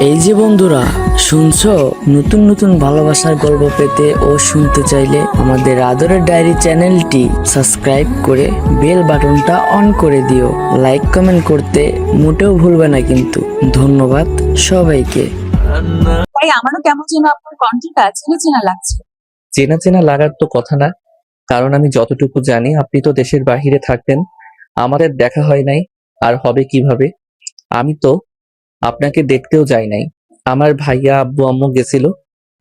এই যে বন্ধুরা, শুনছো? নতুন নতুন ভালোবাসার গল্প পেতে ও শুনতে চাইলে আমাদের আদরের ডায়েরি চ্যানেলটি সাবস্ক্রাইব করে বেল বাটনটা অন করে দিও। লাইক কমেন্ট করতে মোটেও ভুলবে না কিন্তু। ধন্যবাদ সবাইকে। তাই আমারও কেমন যেন আপনার কণ্ঠটা চেনা চেনা লাগছে। চেনা চেনা লাগার তো কথা না, কারণ আমি যতটুকু জানি আপনি তো দেশের বাহিরে থাকতেন, আমাদের দেখা হয় নাই, আর হবে কিভাবে? আমি তো আপনাকে দেখতেও যাই নাই। আমার ভাইয়া আব্বু আম্মু গেছিল,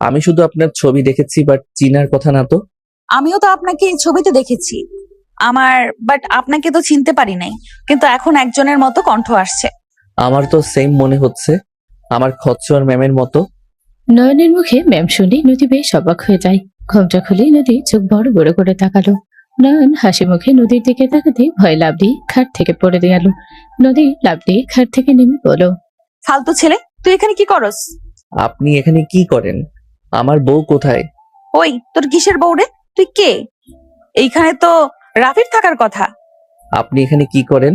আমি শুধু আপনার ছবি দেখেছি, বাট চিনার কথা না তো। আমিও তো আপনাকে এই ছবিতে দেখেছি বাট আপনাকে তো চিনতে পারি নাই, কিন্তু এখন একজনের মতো কণ্ঠ আসছে। আমার তো সেম মনে হচ্ছে, আমার খচ্চর ম্যামের মতো। নয়নের মুখে ম্যাম শুনে নদী বেশ অবাক হয়ে যায়। ঘোমটা খুলে নদী চোখ বড় বড় করে তাকালো। নয়ন হাসি মুখে নদীর দিকে তাকাতে ভয় লাফ দিয়ে খাট থেকে পড়ে গেল। নদী লাফ দিয়ে খাট থেকে নেমে বলল, ফালতু ছেলে, তুই এখানে কি করস? আপনি এখানে কি করেন? আমার বউ কোথায়? ওই তোর কিসের বউরে? তুই কে? এইখানে তো রাফির থাকার কথা। আপনি এখানে কি করেন?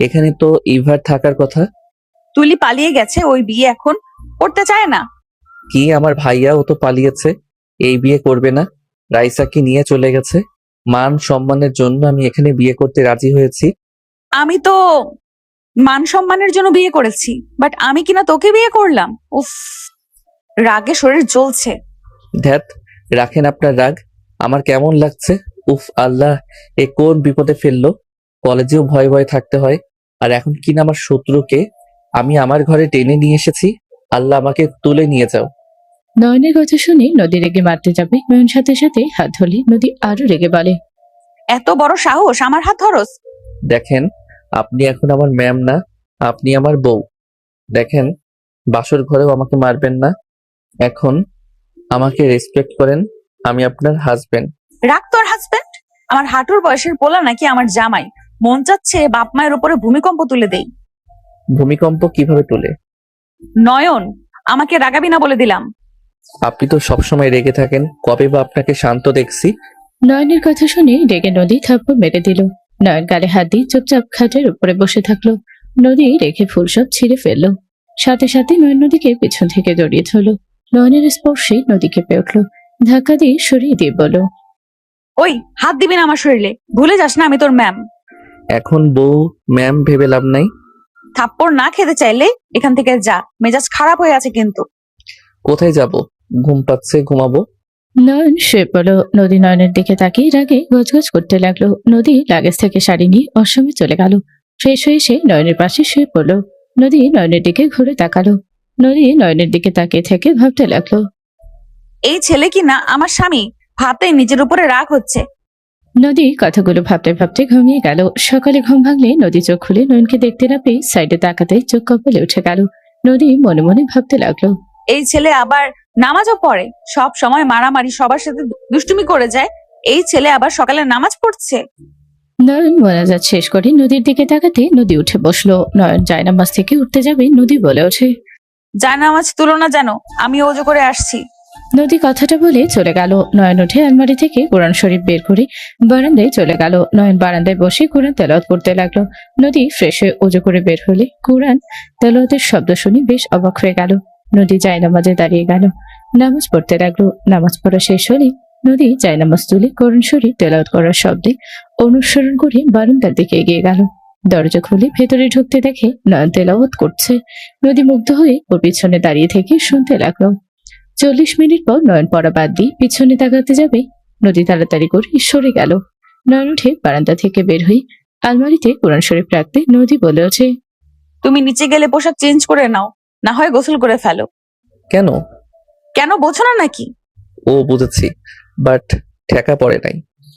এখানে তো ইভার থাকার কথা। তুলি পালিয়ে গেছে, ওই বিয়ে এখন করতে চায় না। কি, আমার ভাইয়া ও তো পালিয়েছে, এই বিয়ে করবে না, রাইসাকে নিয়ে চলে গেছে। মান সম্মানের জন্য আমি এখানে বিয়ে করতে রাজি হয়েছি। আমি তো মান সম্মানের জন্য বিয়ে করেছি, বাট আমি কিনা তোকে বিয়ে করলাম। উফ, রাগে শরীর জ্বলছে। ধ্যাত, রাখেন আপনার রাগ, আমার কেমন লাগছে। উফ আল্লাহ, এ কোন বিপদে ফেললো। কলেজেও ভয়ে ভয়ে থাকতে হয়, আর এখন কিনা আমার শত্রুকে আমি আমার ঘরে টেনে নিয়ে এসেছি। আল্লাহ আমাকে তুলে নিয়ে যাও। নয়নের কথা শুনে নদী রেগে মারতে যাবে, নয়ন সাথে সাথে হাত ধরলে নদী আরো রেগে বলে, এত বড় সাহস আমার হাত ধরস? দেখেন, আপনি এখন আমার ম্যাম না, আপনি আমার বউ। দেখেন, বাসর ঘরেও আমাকে মারবেন না। এখন আমাকে রেসপেক্ট করেন, আমি আপনার হাজবেন্ড। রাখ তোর হাজবেন্ড। আমার হাঁটুর বয়সের পোলা নাকি আমার জামাই? মন চাচ্ছে বাপ মায়ের উপরে ভূমিকম্প তুলে দেই। ভূমিকম্প কিভাবে তোলে? নয়ন, আমাকে রাগাবি না বলে দিলাম। আপনি তো সবসময় রেগে থাকেন, কবে বা আপনাকে শান্ত দেখছি? নয়নের কথা শুনে রেগে নদী থাপ্পড় মেরে দিল। নয়ন গালে হাত দিয়ে চুপচাপ খাটের উপরে বসে থাকলো। নদী রেখে ফুল সব ছিঁড়ে ফেললো। সাথে সাথে নয়ন নদীকে পিছন থেকে জড়িয়ে ধরলো। নয়নের স্পর্শে নদী কেঁপে উঠলো। ধাক্কা দিয়ে সরিয়ে দিয়ে বলল, ওই, হাত দিবি না আমার শরীরে, ভুলে যাস না আমি তোর ম্যাম। এখন বউ ম্যাম ভেবে লাভ নাই। থাপ্পড় না খেতে চাইলে এখান থেকে যা, মেজাজ খারাপ হয়ে আছে কিন্তু। কোথায় যাব? ঘুম পাচ্ছে, ঘুমাবো। নয়ন শুয়ে পড়ল। নদী নয়নের দিকে তাকিয়ে রাগে গজগজ করতে লাগলো। নদী লাগেজ থেকে শাড়ি নিয়ে অসমে চলে গেল। ফ্রেশ হয়ে এসে নয়নের পাশে শুয়ে পড়ল। নদী নয়নের দিকে ঘুরে তাকালো। নদী নয়নের দিকে তাকিয়ে থেকে ভাবতে লাগলো, এই ছেলে কি না আমার স্বামী, ভাবতে নিজের উপরে রাগ হচ্ছে। নদী কথাগুলো ভাবতে ভাবতে ঘুমিয়ে গেল। সকালে ঘুম ভাঙলে নদী চোখ খুলে নয়নকে দেখতে না পেয়ে সাইডে তাকাতেই চোখ কপালে উঠে গেল। নদী মনে মনে ভাবতে লাগলো, এই ছেলে আবার নামাজও পড়ে, সব সময় মারামারি, সবার সাথে দুষ্টুমি করে যায়। এই ছেলে আবার সকালে নামাজ পড়ছে। নয়ন মোনাজাত শেষ করে নদীর দিকে তাকাতে নদী উঠে বসলো। নয়ন জায়নামাজ থেকে উঠতে যাবে, নদী বলে ওঠে, যায় নামাজ তুলো না যেন, আমি ওজো করে আসছি। নদী কথাটা বলে চলে গেল। নয়ন উঠে আলমারি থেকে কোরআন শরীফ বের করে বারান্দায় চলে গেল। নয়ন বারান্দায় বসে কোরআন তেলাওয়াত করতে লাগলো। নদী ফ্রেশ হয়ে ওজু করে বের হলে কোরআন তেলাওয়াতের শব্দ শুনে বেশ অবাক হয়ে গেল। নদী জায়নামাজে দাঁড়িয়ে গেল, নামাজ পড়তে লাগলো। নামাজ পড়া শেষ হলে নদী জায়নামাজ তুলে কোরআন শরীফ তেলাওয়াত করার শব্দে অনুসরণ করে বারান্দার দিকে এগিয়ে গেল। দরজা খুলে ভেতরে ঢুকতে দেখে নয়ন তেলাওয়াত করছে। নদী মুগ্ধ হয়ে ওর পিছনে দাঁড়িয়ে থেকে শুনতে লাগলো। 40 মিনিট পর নয়ন পড়া বাদ দিয়ে পিছনে তাকাতে যাবে, নদী তাড়াতাড়ি করে সরে গেল। নয়ন উঠে বারান্দা থেকে বের হয়ে আলমারিতে কোরআন শরীফ রাখতে নদী বলে ওঠে, তুমি নিচে গেলে পোশাক চেঞ্জ করে নাও, না হয় গোসল করে ফেলো। কেন? কেন বোঝো না নাকি? ও বুঝেছি, বাট ঠেকা পড়ে নাই।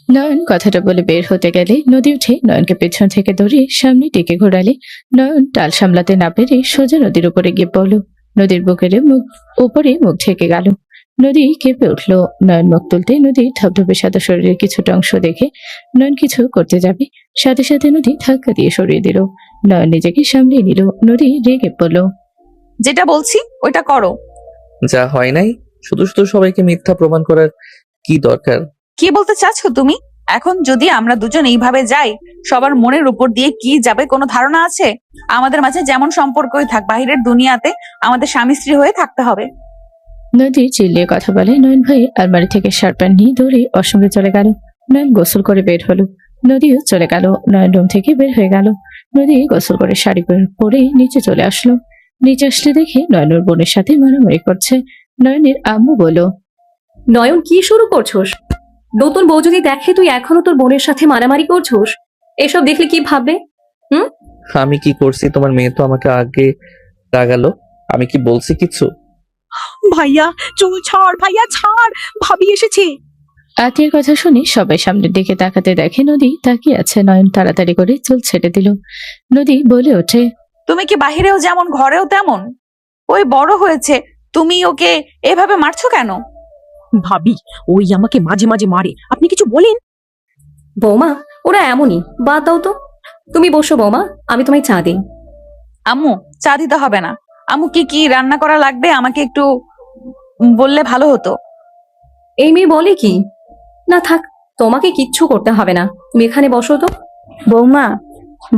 নয়ন কথাটা বলে বের হতে গেলে নদী উঠে নয়নকে পেছন থেকে ধরে সামনে টেকে ঘোরালে নয়ন টাল সামলাতে না পেরে সোজা নদীর উপরে গিয়ে পড়ল। নদীর বুকের উপরে মুখ ঢেকে গেল। নদী কেঁপে উঠল। নয়ন মুখ তুলতে নদীর ধবধবে সাদা শরীরের কিছুটা অংশ দেখে নয়ন কিছু করতে যাবে, সাথে সাথে নদী ধাক্কা দিয়ে সরিয়ে দিল। নয়ন নিজেকে সামলিয়ে নিল। নদী রেগে পড়ল, যেটা বলছি ওইটা করো। যা হয় নাই, শুধু শুধু সবাইকে মিথ্যা প্রমাণ করার কি দরকার? কি বলতে চাচ্ছ তুমি? এখন যদি আমরা দুজন এইভাবে যাই, সবার মনের উপর দিয়ে কি যাবে কোনো ধারণা আছে? আমাদের মাঝে যেমন সম্পর্কই থাক, বাহিরের দুনিয়াতে আমাদের স্বামী স্ত্রী হয়ে থাকতে হবে। নদী চিল্লিয়ে কথা বলে নয়ন ভাই আলমারি থেকে শার্ট প্যান্ট নিয়ে দৌড়ে ওয়াশরুমে চলে গেল। নয়ন গোসল করে বের হলো। নদীও চলে গেল। নয়ন রুম থেকে বের হয়ে গেল। নদী গোসল করে শাড়ি পরে নিচে চলে আসলো। নিচে আসলে দেখে নয়নের বোনের সাথে মারামারি করছে। নয়নের আম্মু বলল, নয়ন, কি শুরু করছোস? নতুন বউ যদি দেখে তুই এখনো তোর বোনের সাথে মারামারি করছোস, এসব দেখলে কি ভাববে? আমি কি করছি? তোমার মেয়ে তো আমাকে আগে রাগালো। আমি কি বলছি কিছু? ভাইয়া চুল ছাড়, ভাইয়া ছাড়, ভাবি এসেছে। আতিয়ার কথা শুনে সবাই সামনের দিকে তাকাতে দেখে নদী তাকিয়ে আছে। নয়ন তাড়াতাড়ি করে চুল ছেড়ে দিল। নদী বলে ওঠে, তুমি কি বাহিরেও যেমন ঘরেও তেমন? ওই বড় হয়েছে, তুমি ওকে এভাবে মারছো কেন? ভাবি, ওই আমাকে মাঝে মাঝে মারে, আপনি কিছু বলেন? বৌমা, ওরা এমনই, বাদ দাও তো। তুমি বসো বৌমা, আমি তোমায় চা দিই। আম্মু, চা দিতে হবে না। আম্মু, কি কি রান্না করা লাগবে আমাকে একটু বললে ভালো হতো। এই মেয়ে বলে কি? না থাক, তোমাকে কিচ্ছু করতে হবে না, তুমি এখানে বসো তো। বৌমা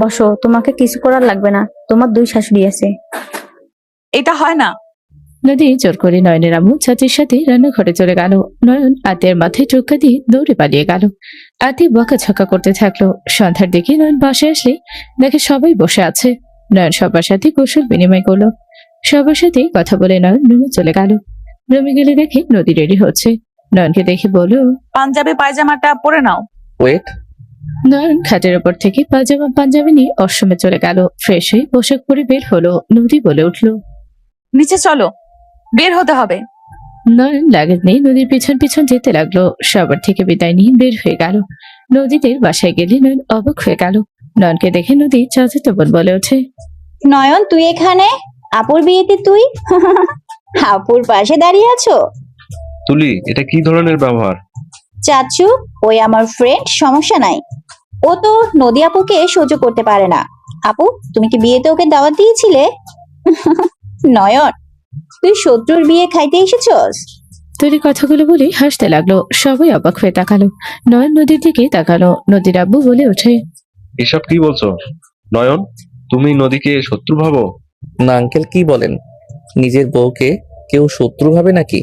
বসো, তোমাকে কিছু করার লাগবে না, তোমার দুই শাশুড়ি আছে। এটা হয় না। নদী জোর করে নয়নের আম্মু চাচির সাথে রান্নাঘরে চলে গেল। নয়ন আতিয়ার মাথায় টোক্কা দিয়ে দৌড়ে পালিয়ে গেল। আতি বকাঝকা করতে থাকলো। সন্ধ্যার দিকে নয়ন বাসায় আসলে দেখে সবাই বসে আছে। নয়ন সবার সাথে কৌশল বিনিময় করলো। সবার সাথে কথা বলে নয়ন রুমে চলে গেল। রুমে গেলে দেখে নদী রেডি হচ্ছে। নয়নকে দেখে বলল, পাঞ্জাবি পায়জামাটা পরে নাও। ওয়েট। নয়ন খাটের ওপর থেকে পাঞ্জাবি নিয়ে ওয়াশরুমে চলে গেল। ফ্রেশ হয়ে পোশাক পরে বের হলো। নদী বলে উঠলো, নিচে চলো, বের হতে হবে। নয়ন লাগেজ নিয়ে নদীর পিছন পিছন যেতে লাগলো। সবার থেকে বিদায় নিয়ে বের হয়ে গেল। নদীদের বাসায় গেলে নয়ন অবাক হয়ে গেল। নয়নকে দেখে নদী চাচাতো বোন বলে ওঠে, নয়ন, তুই এখানে? আপুর বিয়েতে তুই আপুর পাশে দাঁড়িয়ে আছো? তুলি, এটা কি ধরনের ব্যবহার? চাচু, ওই আমার ফ্রেন্ড, সমস্যা নাই। ও তো নদী আপুকে সহ্য করতে পারে না। আপু, তুমি কি বিয়েতে ওকে দাওয়াত দিয়েছিলে? নয়ন, তুই শত্রুর বিয়ে খাইতে এসেছস? তুলি কথাগুলো বলে হাসতে লাগলো। সবাই অবাক হয়ে তাকালো। নয়ন নদীর দিকে তাকালো। নদীর আব্বু বলে ওঠে, এসব কি বলছো? নয়ন, তুমি নদীকে শত্রু ভাবো? না আঙ্কেল, কি বলেন? নিজের বউকে কেউ শত্রু ভাবে নাকি?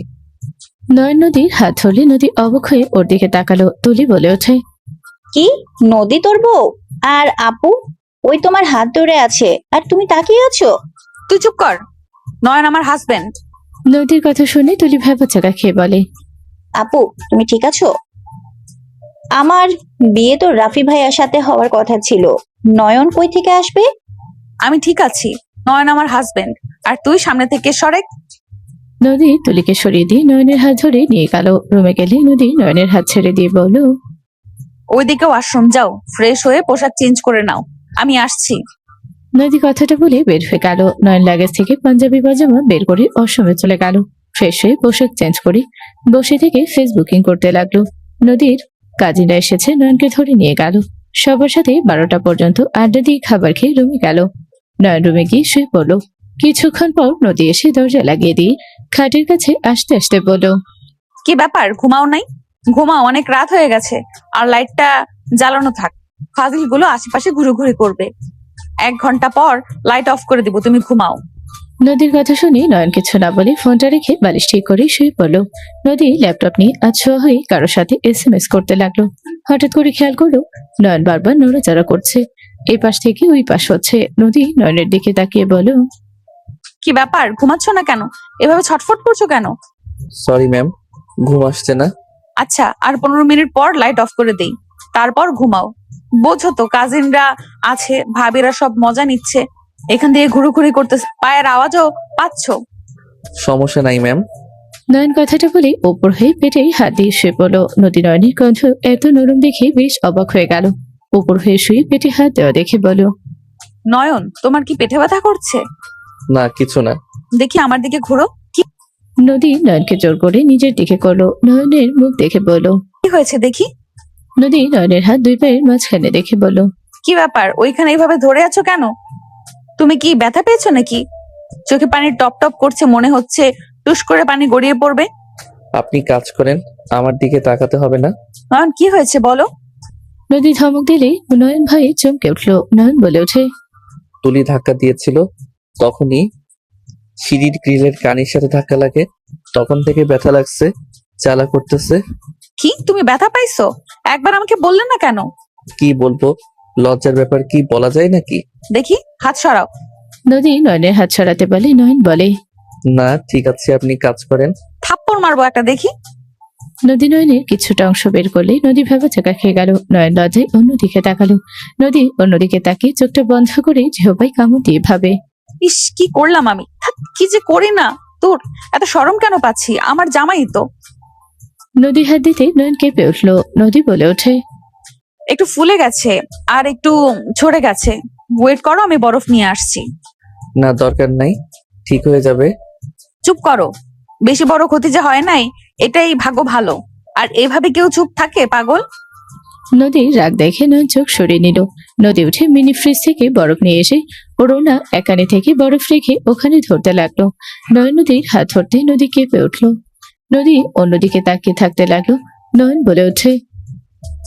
নয়ন নদীর হাত ধরলে নদী অবাক হয়ে ওর দিকে তাকালো। তুলি বলে ওঠে, কি, নদী তোর বউ? আর আপু ওই তোমার হাত ধরে আছে আর তুমি তাকিয়ে আছো? তুই চুপ কর। নয়ন আমার হাজবেন্ড। নদীর কথা শুনে তুলি ভ্যাবাচাকা খেয়ে বলে, আপু, তুমি ঠিক আছো? আমার বিয়ে তো রাফি ভাইয়ার সাথে হওয়ার কথা ছিল, নয়ন কই থেকে আসবে? আমি ঠিক আছি, নয়ন আমার হাজবেন্ড। আর তুই সামনে থেকে সরে। নদী তুলিকে সরিয়ে দিয়ে নয়নের হাত ধরে নিয়ে গেল। রুমে গেলে নদী নয়নের হাত ছেড়ে দিয়ে বলল, ওইদিকে ওয়াশরুম যাও, ফ্রেশ হয়ে পোশাক চেঞ্জ করে নাও, আমি আসছি। নদী কথাটা বলে বের হয়ে গেল। নয়ন লাগেজ থেকে পাঞ্জাবি পাজামা বের করে ওয়াশরুমে চলে গেল। ফ্রেশ হয়ে পোশাক চেঞ্জ করে বসে থেকে ফেসবুকিং করতে লাগলো। নদীর কাজিনরা এসেছে, নয়নকে ধরে নিয়ে গেল। সবার সাথে 12টা পর্যন্ত আড্ডা দিয়ে খাবার খেয়ে রুমে গেল। নয়ন রুমে গিয়ে শুয়ে পড়লো। কিছুক্ষণ পর নদী এসে দরজা লাগিয়ে দিয়ে খাটের কাছে আসতে আসতে বলল, কি ব্যাপার, ঘুমাও নাই? ঘুমাও, অনেক রাত হয়ে গেছে। আর লাইটটা জ্বালানো থাক, ফাজিল গুলো আশেপাশে ঘুরে করবে। 1 ঘন্টা পর লাইট অফ করে দিব, তুমি ঘুমাও। নদীর কথা শুনে নয়ন কিছু না বলে ফোনটা রেখে বালিশ ঠিক করে শুয়ে পড়লো। নদী ল্যাপটপ নিয়ে আছোয়া হয়ে কারোর সাথে SMS করতে লাগলো। হঠাৎ করে খেয়াল করলো নয়ন বারবার নড়াচড়া করছে। এই পাশ থেকে ওই পাশ হচ্ছে। নদী নয়নের দিকে তাকিয়ে বলো, কি ব্যাপার, ঘুমাচ্ছ না কেন? এভাবে ছটফট করছো কেন? সরি ম্যাম, ঘুম আসছে না। আচ্ছা, আর 15 মিনিট পর লাইট অফ করে দেই, তারপর ঘুমাও। বোঝো তো, কাজিনরা আছে, ভাবিরা সব মজা নিচ্ছে, এখান দিয়ে ঘুরোঘুরি করতেছে, পায়ের আওয়াজও পাচ্ছো। সমস্যা নাই ম্যাম। নয়ন কথাটা বলে ওপর হয়ে পেটে হাত দিয়ে শুয়ে পড়লো। নদী নয়নের গন্ধ এত নরম দেখে বেশ অবাক হয়ে গেল। উপর হয়ে শুয়ে পেটে হাত দেওয়া দেখে বলো, নয়ন, তোমার কি পেটে ব্যথা করছে? না, কিছু না। দেখি আমার দিকে ঘুরো। কি নদী নয়নকে জোর করে নিজের দিকে করলো। নয়নের মুখ দেখে বলো, কি হয়েছে দেখি? নদী নয়নের হাত দুই পায়ের মাঝখানে দেখে বলো, কি ব্যাপার, ওইখানে এইভাবে ধরে আছো কেন? তুমি কি ব্যথা পেয়েছো নাকি? চোখে পানি টপ টপ করছে, মনে হচ্ছে টুস করে পানি গড়িয়ে পড়বে। আপনি কাজ করেন, আমার দিকে তাকাতে হবে না। নয়ন, কি হয়েছে বলো? নদী ধমক দিলে নয়ন ভয়ে চমকে উঠল। নয়ন বলে ওঠে, তুলি ধাক্কা দিয়েছিল, তখনই সিঁড়ির গ্রিলের কানের সাথে ধাক্কা লাগে, তখন থেকে ব্যথা লাগছে, জ্বালা করতেছে। কি তুমি ব্যথা পাইছো? একবার আমাকে বললে না কেন? কি বলবো, লজ্জার ব্যাপার, কি বলা যায় নাকি? দেখি হাত সরাও। নদী নয়নের হাত সরাতে বলে। নয়ন বলে, না ঠিক আছে, আপনি কাজ করেন। থাপ্পড় মারবো একটা, দেখি। নদী নয়নের কিছুটা অংশ বের করলে নদী ভেবাচাকা খেয়ে গেল। নয়ন লজ্জায় অন্যদিকে তাকালো। নদী অন্যদিকে তাকিয়ে চোখটা বন্ধ করে জিহ্বায় কামড় দিয়ে ভাবে, ইস কি করলাম আমি, ধ্যাৎ, কি যে করি না। তোর এত শরম কেন পাচ্ছি? আমার জামাই তো। নদী হাত দিতে নয়ন কেঁপে উঠলো। নদী বলে ওঠে, একটু ফুলে গেছে আর একটু ঝরে গেছে, ওয়েট করো, আমি বরফ নিয়ে আসছি। না দরকার নাই, ঠিক হয়ে যাবে। চুপ করো, বেশি বড় ক্ষতি যে হয় নাই এটাই ভাগ্য ভালো। আর এভাবে কেউ চুপ থাকে পাগল? নদীর রাগ দেখে নয়ন চোখ সরিয়ে নিল। নদী উঠে মিনি ফ্রিজ থেকে বরফ নিয়ে এসে ওড়না একানে থেকে বরফ রেখে ওখানে ধরতে লাগলো। নয়ন নদীর হাত ধরতে নদী কেঁপে উঠল। নদী অন্যদিকে তাকিয়ে থাকতে লাগলো। নয়ন বলে ওঠে,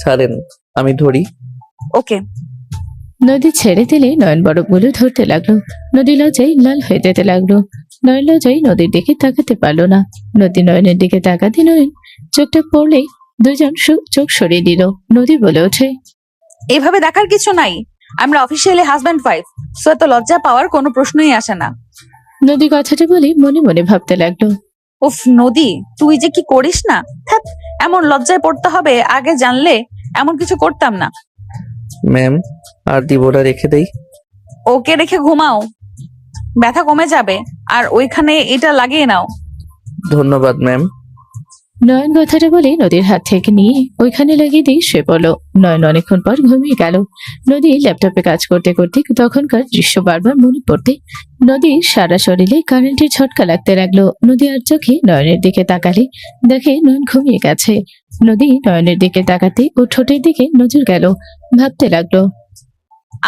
ছাড়েন, আমি ধরি। ওকে। নদী ছেড়ে দিলে নয়ন বরফগুলো ধরতে লাগলো। নদী লজ্জায় লাল হয়ে যেতে লাগলো। নয়ন লজ্জায় নদীর দিকে তাকাতে পারলো না। নদী নয়নের দিকে তাকাতে নয়ন চোখটা পড়লেই দুজন চোখ সরিয়ে দিল। নদী বলে ওঠে, এভাবে দেখার কিছু নাই, আমরা অফিসিয়ালি হাজব্যান্ড ওয়াইফ, সো এত লজ্জা পাওয়ার কোনো প্রশ্নই আসে না। নদী কথাটা বলে মনে মনে ভাবতে লাগলো। উফ নদী, তুই যে কি করিস না, ধ্যাৎ, এমন লজ্জায় পড়তে হবে, আগে জানলে এমন কিছু করতাম না। ম্যাম, আর দিবোটা রেখে দেই? ওকে রেখে ঘুমাও, ব্যথা কমে যাবে। আর ওইখানে এটা লাগিয়ে নাও। ধন্যবাদ ম্যাম। নয়ন কথাটা বলে নদীর হাত থেকে নিয়ে ওইখানে লাগিয়ে দিয়ে শুয়ে পড়লো। নয়ন অনেকক্ষণ পর ঘুমিয়ে গেল। নদী ল্যাপটপে কাজ করতে করতে তখনকার দৃশ্য বারবার মনে পড়তে নদীর সারা শরীরে কারেন্টের ঝটকা লাগতে লাগলো। নদী আর চোখে নয়নের দিকে তাকালে দেখে নয়ন ঘুমিয়ে গেছে। নদী নয়নের দিকে তাকাতে ও ঠোঁটের দিকে নজর গেল। ভাবতে লাগলো,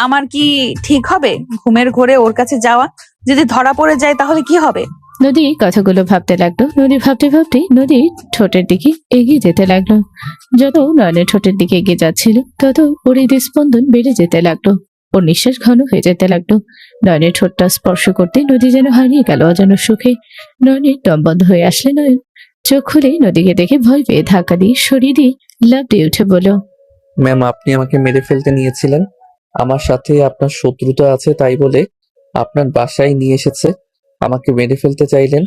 আমার কি ঠিক হবে ঘুমের ঘোরে ওর কাছে যাওয়া? যদি ধরা পড়ে যায় তাহলে কি হবে? নদী কথাগুলো ভাবতে লাগলো। নদী ভাবতে ভাবতে নদীর ঠোঁটের দিকে এগিয়ে যেতে লাগলো। যত নয়নের ঠোঁটের দিকে এগিয়ে যাচ্ছিল তত ওর হৃদস্পন্দন বেড়ে যেতে লাগলো। ওর নিঃশ্বাস ঘন হয়ে যেতে লাগলো। নয়নের ঠোঁটটা স্পর্শ করতে নদী যেন হারিয়ে গেল অজান্য সুখে। নয়নের দম বন্ধ হয়ে আসলে নয়ন চোখ খুলে নদীকে দেখে ভয় পেয়ে ধাক্কা দিয়ে সরিয়ে দিয়ে লাফ দিয়ে উঠে বলল, ম্যাম, আপনি আমাকে মেরে ফেলতে নিয়েছিলেন, আমার সাথে আপনার শত্রুতা আছে তাই বলে আপনার বাসায় নিয়ে এসেছে, আমাকে মেরে ফেলতে চাইলেন।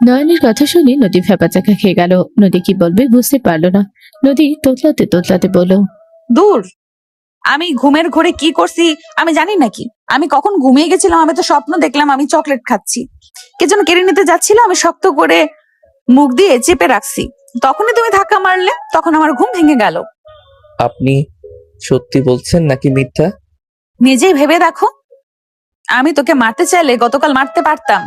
নয়নের কথা শুনে নদী ভ্যাপাচাকা খেয়ে গেল। নদী কি বলবে বুঝতে পারলো না। নদী তোতলাতে তোতলাতে বলল, দূর, আমি ঘুমের ঘোরে কি করছি আমি জানি নাকি? আমি কখন ঘুমিয়ে গেছিলাম? আমি তো স্বপ্ন দেখলাম আমি চকলেট খাচ্ছি, কে যেন কেড়ে নিতে যাচ্ছিল, আমি শক্ত করে মুখ দিয়ে চেপে রাখছি, তখনই তুমি ধাক্কা মারলে, তখন আমার ঘুম ভেঙে গেল। আপনি সত্যি বলছেন নাকি মিথ্যা? নিজেই ভেবে দেখো, আমি তোকে মারতে চাইলে গতকাল মারতে পারতাম,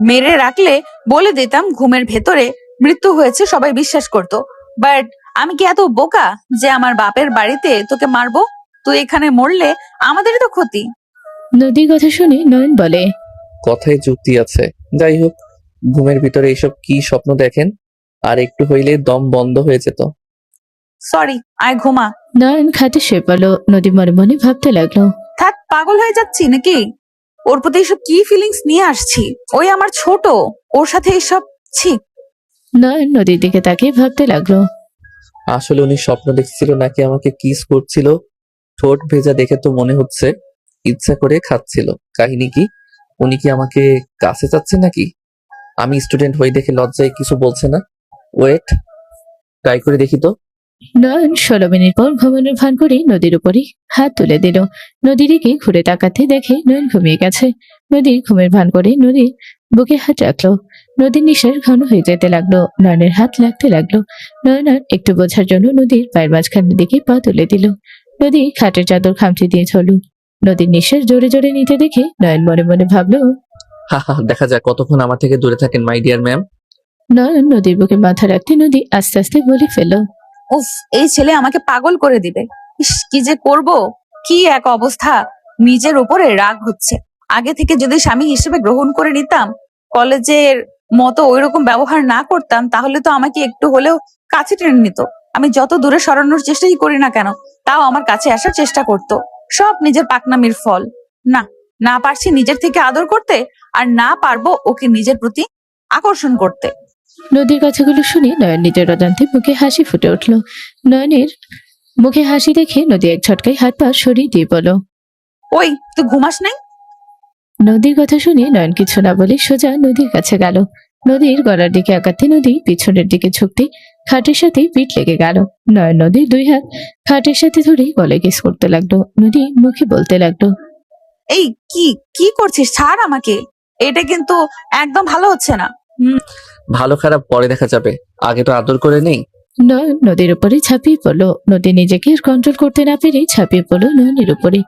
মেরে রাখলে বলে দিতাম ঘুমের ভেতরে মৃত্যু হয়েছে, সবাই বিশ্বাস করতো। বাট আমি কি এত বোকা যে আমার বাপের বাড়িতে তোকে মারবো? তুই এখানে মরলে আমাদেরই তো ক্ষতি। নদীর কথা শুনে নয়ন বলে, কথায় যুক্তি আছে। যাই হোক, ঘুমের ভিতরে এইসব কি স্বপ্ন দেখেন? আর একটু হইলে দম বন্ধ হয়ে যেত। সরি, আয় ঘুমা। নয়ন খাটে শুয়ে পড়ল। নদী মনে মনে ভাবতে লাগলো, থাক, পাগল হয়ে যাচ্ছি নাকি? ওর প্রতি এসব কি ফিলিংস নিয়ে আসছি? ওই আমার ছোট, ওর সাথে এসব ছি। নয়ন নদীর দিকে তাকিয়ে ভাবতে লাগলো, আসলে উনি স্বপ্ন দেখছিল নাকি আমাকে কিস করছিল? ঠোঁট ভেজা দেখে তো মনে হচ্ছে ইচ্ছা করে খাচ্ছিল। কাহিনী কি? উনি কি আমাকে কাছে চাচ্ছে নাকি? আমি স্টুডেন্ট হই দেখে লজ্জায় কিছু বলছে না। ওয়েট, ট্রাই করে দেখি তো। নয়ন 16 মিনিট পর ঘুমানোর ভান করে নদীর উপরে হাত তুলে দিল। নদীর দিকে ঘুরে তাকাতে দেখে নয়ন ঘুমিয়ে গেছে। নদী ঘুমের ভান করে নদীর বুকে হাত রাখলো। নদীর নিঃশ্বাস ঘন হয়ে যেতে লাগলো। নয়নের হাত লাগতে লাগলো। নয়ন আর একটু বোঝার জন্য নদীর পায়ের মাঝখানের দিকে পা তুলে দিল। নদী খাটের চাদর খামচে দিয়ে ধরল। নদীর নিঃশ্বাস জোরে জোরে নিতে দেখে নয়ন মনে মনে ভাবলো, হা হা, দেখা যাক কতক্ষণ আমার থেকে দূরে থাকেন মাই ডিয়ার ম্যাম। নয়ন নদীর বুকে মাথা রাখতে নদী আস্তে আস্তে বলে ফেলল, উফ, এই ছেলে আমাকে পাগল করে দিবে। ইস, কি যে করব, কি এক অবস্থা। নিজের উপরে রাগ হচ্ছে। আগে থেকে যদি স্বামী হিসেবে গ্রহণ করে নিতাম, কলেজের মতো ওইরকম ব্যবহার না করতাম, তাহলে তো আমাকে একটু হলেও কাছে টেনে নিত। আমি যত দূরে সরানোর চেষ্টাই করি না কেন, তাও আমার কাছে আসার চেষ্টা করতো। সব নিজের পাকনামির ফল। না, না পারছি নিজের থেকে আদর করতে, আর না পারবো ওকে নিজের প্রতি আকর্ষণ করতে। নদীর কথাগুলো শুনে নয়ন নিজের অজান্তে মুখে হাসি ফুটে উঠল। নয়নের মুখে হাসি দেখে নদী এক ঝটকায় হাত পা সরিয়ে দিয়ে বলল। ওই, তুই ঘুমাস নাই? নদীর কথা শুনে নয়ন কিছু না বলে সোজা নদীর কাছে গেল। নদীর গলার দিকে আঘাতে নদী পিছনের দিকে ঝুঁকতে খাটের সাথে পিঠ লেগে গেল। নয়ন নদীর দুই হাত খাটের সাথে ধরে গলায় কিস করতে লাগলো। নদী মুখে বলতে লাগলো। এই কি কি করছিস? ছাড় আমাকে, এটা কিন্তু একদম ভালো হচ্ছে না। ভালো খারাপ পরে দেখা যাবে, আগে তো আদর করে নেই। নয়ন নদীর উপরে ঝাঁপিয়ে পড়লো। নদী নিজেকে কন্ট্রোল করতে না পেরে ঝাঁপিয়ে পড়লো নয়নের উপরে।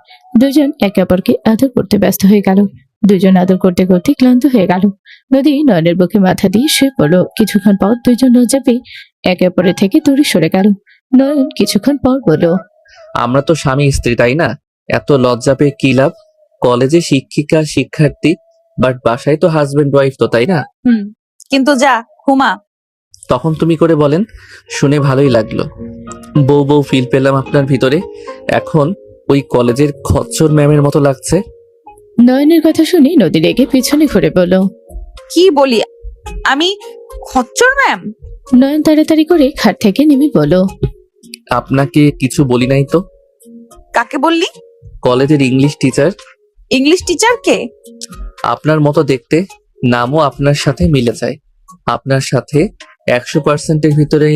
দুজন একে অপরকে আদর করতে ব্যস্ত হয়ে গেল। দুজন আদর করতে করতে ক্লান্ত হয়ে গেল। নদী নয়নের বুকে মাথা দিয়ে শুয়ে পড়লো। কিছুক্ষণ পর দুজন লজ্জা পেয়ে একে অপরের থেকে দূরে সরে গেল। নয়ন কিছুক্ষণ পর বলল। আমরা তো স্বামী স্ত্রী, তাই না? এত লজ্জা পেয়ে কি লাভ? কলেজে শিক্ষিকা শিক্ষার্থী, বাট বাসায় তো হাজবেন্ড ওয়াইফ, তো তাই না? কিন্তু যা, ঘুমা। তখন তুমি করে বলেন, শুনে ভালোই লাগলো। বউ বউ ফিল পেলাম আপনার ভিতরে। এখন ওই কলেজের খচ্চর ম্যামের মতো লাগছে। নয়নের কথা শুনে নদী রেগে পিছনে ঘুরে বলল। কি বলি আমি? খচ্চর ম্যাম? নয়ন তাড়াতাড়ি করে খাট থেকে নেমে বলল। আপনাকে কিছু বলি নাই তো? কাকে বললি? কলেজের ইংলিশ টিচার। ইংলিশ টিচার কে? আপনার মতো দেখতে, নামও আপনার সাথে মিলে যায়। আপনার সাথে 100%-এর ভিতরে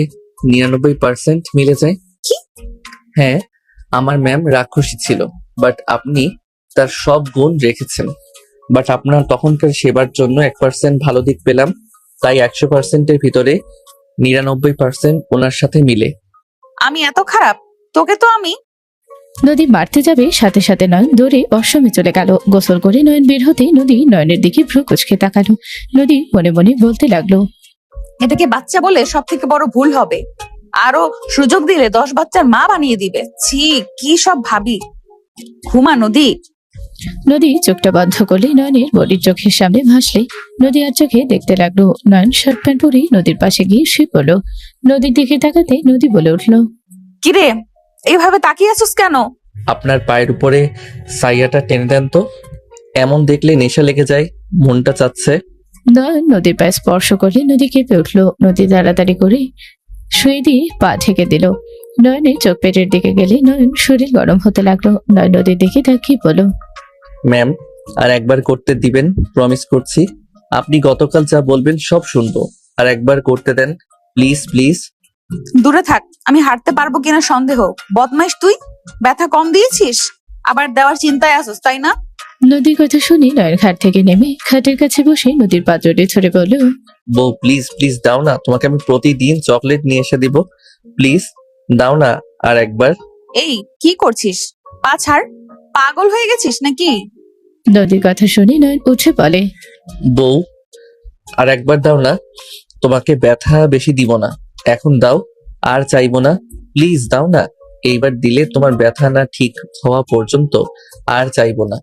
99% মিলে যায়। কি? হ্যাঁ, আমার ম্যাম রাক্ষসী ছিল, বাট আপনি তার সব গুণ রেখেছেন। বাট আপনার তখনকার সেবার জন্য 1% ভালো দিক পেলাম, তাই 100%-এর ভিতরে 99% ওনার সাথে মিলে। আমি এত খারাপ? তোকে তো আমি। নদী মারতে যাবে, সাথে সাথে নয়ন দৌড়ে ওয়াশরুমে চলে গেল। গোসল করে নয়ন বের হতে নদী নয়নের দিকে ভ্রু কুঁচকে তাকালো। নদী মনে মনে বলতে লাগলো। এটাকে বাচ্চা বলে সব থেকে বড় ভুল হবে। আরো সুযোগ দিলে 10 বাচ্চার মা বানিয়ে দিবে। ছি, কি সব ভাবি। ঘুমা নদী। নদী চোখটা বন্ধ করলে নয়নের বডির চোখের সামনে ভাসলে নদী আর চোখে দেখতে লাগলো। নয়ন শার্ট প্যান্ট পরে নদীর পাশে গিয়ে শুয়ে পড়লো। নদীর দিকে তাকাতে নদী বলে উঠলো। কিরে, এইভাবে তাকিয়ে আছিস কেন? আপনার পায়ের উপরে সাইয়াটা টেনে দেন তো, এমন দেখলে নেশা লেগে যায়, মনটা চাচ্ছে। নয়ন নদীর পায়ে স্পর্শ করলে নদী কেঁপে উঠলো। নদী তাড়াতাড়ি করে শুয়ে দিয়ে পা ঢেকে দিল। নয়নের চোখ পেটের দিকে গেলে নয়ন শরীর গরম হতে লাগলো। নয়ন নদীর দিকে তাকিয়ে বলল। ম্যাম, আর একবার করতে দিবেন? প্রমিস করছি, আপনি গতকাল যা বলবেন সব শুনবো। আর একবার করতে দেন, প্লিজ প্লিজ। দূরে থাক, আমি হাঁটতে পারবো কিনা সন্দেহ। বদমাইশ তুই, ব্যথা কম দিয়েছিস, আবার দেওয়ার চিন্তায় আসিস, তাই না? নদীর কথা শুনে নয়ন খাট থেকে নেমে খাটের কাছে বসে নদীর পা জড়িয়ে ধরে বলল। বউ প্লিজ প্লিজ দাও না, তোমাকে আমি প্রতিদিন চকলেট নিয়ে এসে দিব, প্লিজ দাও না আর একবার। এই কি করছিস? পা ছাড়। পাগল হয়ে গেছিস নাকি? নদীর কথা শুনে নয়ন উঠে বলে। বউ আর একবার দাও না, তোমাকে ব্যথা বেশি দিব না, এখন দাও, আর চাইবো না, প্লিজ দাও না। এইবার দিলে তোমার ব্যথা না ঠিক হওয়া পর্যন্ত আর চাইবো না।